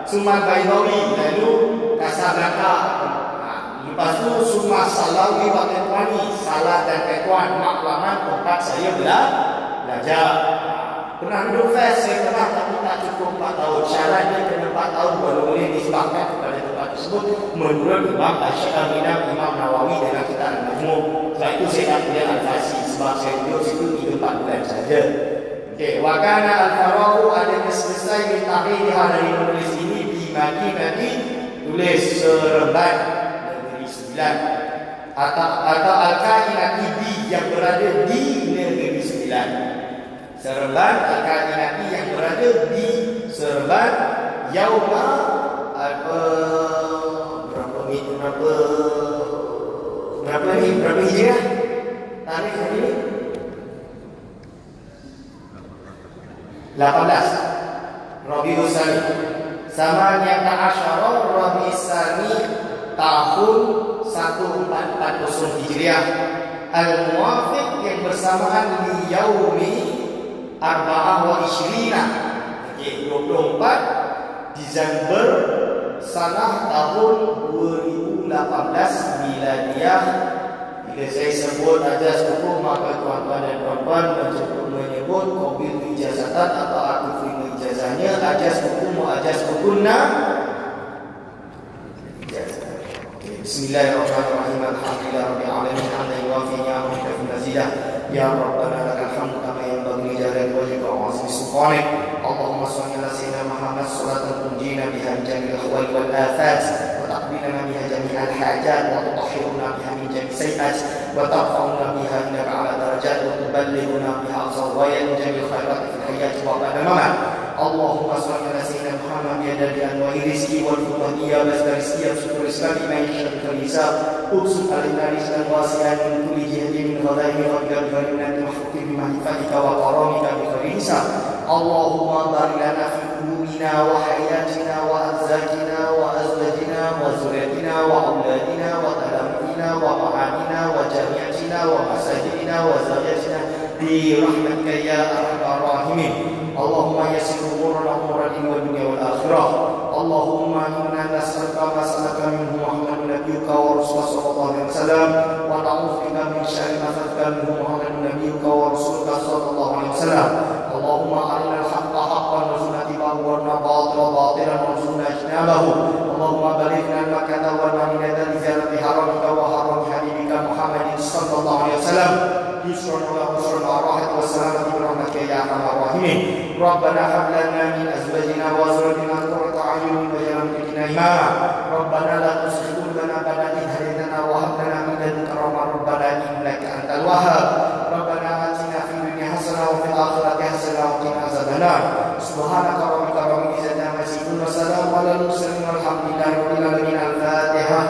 Summa Baidawi, lalu Kasablanca. Lepas tu Summa Salawi wa Tetwani, Salah dan Tetwan Maklaman tempat saya belajar. Pernah duduk fest, saya pernah tapi tak cukup 4 tahun. Syaratnya kena 4 tahun baru boleh disebabkan kepada tempat tersebut menurut Imam Asy-Syafi'i, Imam Nawawi dalam kitab Al-Majmu'. Sebab itu saya tak boleh al-fasi sebab saya duduk situ 3-4 bulan saja. Okey, wa kana al-faraqu adanya selesai min tahriha dari menulis ini di Madinah, tulis Seremban Negeri Sembilan atau Al-Kainati yang berada di Negeri Sembilan. Seremban Al-Kainati yang berada di Seremban Yauma berapa hijrah? Tarikh hari ini 18 Rabiul Tsani. Samanya Asyara Rabiul Tsani tahun 1440 Hijriah. Al-Muwafiq yang bersamaan di Yaumi Arba'ah wa Ishrina, 24 Desember sanah tahun 2018 Miladiah. Bila saya sebut ajas hukum, maka tuan-tuan dan puan-puan menyebut qabil ijazatan atau aku terima ijazahnya. Ajas hukum wa ajas hukunna. Bismillahirrahmanirrahim. Alhamdulillahirabbil alamin. Hamdan yuwafi ni'amahu wa yukafi mazidah. Ya Rabbana lakal hamdu kama yanbaghi li jalali wajhika wa 'azimi sultanik. Allahumma shalli ala sayyidina Muhammad salatan tunjina biha min jami'il ahwal wal afat wa taqbilana biha jami'al hajat wa tutahhiruna biha min jami'is sayyi'at wa tarfa'una biha innaka 'ala darajat wa tuballighuna biha aqsal ghayat min jami'il khairat fil hayat wa ba'da mamat. Allahumma shalli ala sayyidina Muhammad bi adadi anwa'i rizqi wal fuqahiyya basdar rizqi syukur islam iman syarikal hisab usul al-inari dan wasi'an min kulli jihatin min ghadaimi wa bi'adhari min al-mahfuqi bi mahfatika wa karamika bi khairi hisab. Allahumma barik lana fi qulubina wa hayatina wa arzaqina wa azwajina wa zurriyyatina wa auladina wa talamina wa ma'adina wa jami'atina wa masajidina wa zawjatina bi rahmatika ya arhamar rahimin. Allahumma yassir umurana umura din wal dunya wal akhirah. Allahumma inna nas'aluka ma salaka minhu Muhammadun nabiyyuka wa rasuluka sallallahu alaihi wasallam wa na'udzu bika min syarri ma salaka minhu Muhammadun nabiyyuka wa rasuluka sallallahu alaihi wasallam. Allahumma arina al-haqqa haqqan warzuqna ittiba'ahu wa arina al-batila batilan warzuqna ijtinabahu. Allahumma balighna al-makkah wal madinata li ziyarati haramika wa harami habibika Muhammadin sallallahu alaihi wasallam. Yusran wa busran wa rahmat wa salamati bi rahmatika ya arhamar rahimin. Rabbana hab lana min azwajina wa azwajina qurrata a'yunin waj'alna lil muttaqina imama. Rabbana la tuzigh qulubana ba'da idh hadaytana wa hab lana min ladunka rahmah. Rabbana innaka antal wahhab. Rabbana atina fid dunya hasanah wa fil akhirati hasanah wa qina azabannar. Subhanaka rabbika rabbil izzati amma yasifun wa salamun alal mursalin walhamdulillahi rabbil alamin. Al-Fatihah.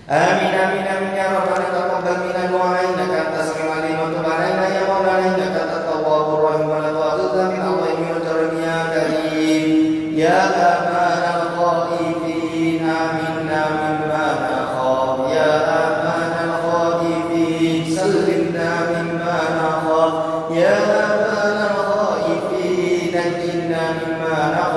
Amin amin amin ya Rabbana taqabbal minna wa innaka antas samiul alim wa tub alaina ya maulana innaka antat tawwabur rahim wa la tu'akhidhna min adh-dhaymi wa jarmi ya karim ya amanal khaifin aminna mimma nakhaf ya amanal khaifin sallimna mimma nakhaf ya amanal khaifin najjina mimma nakhaf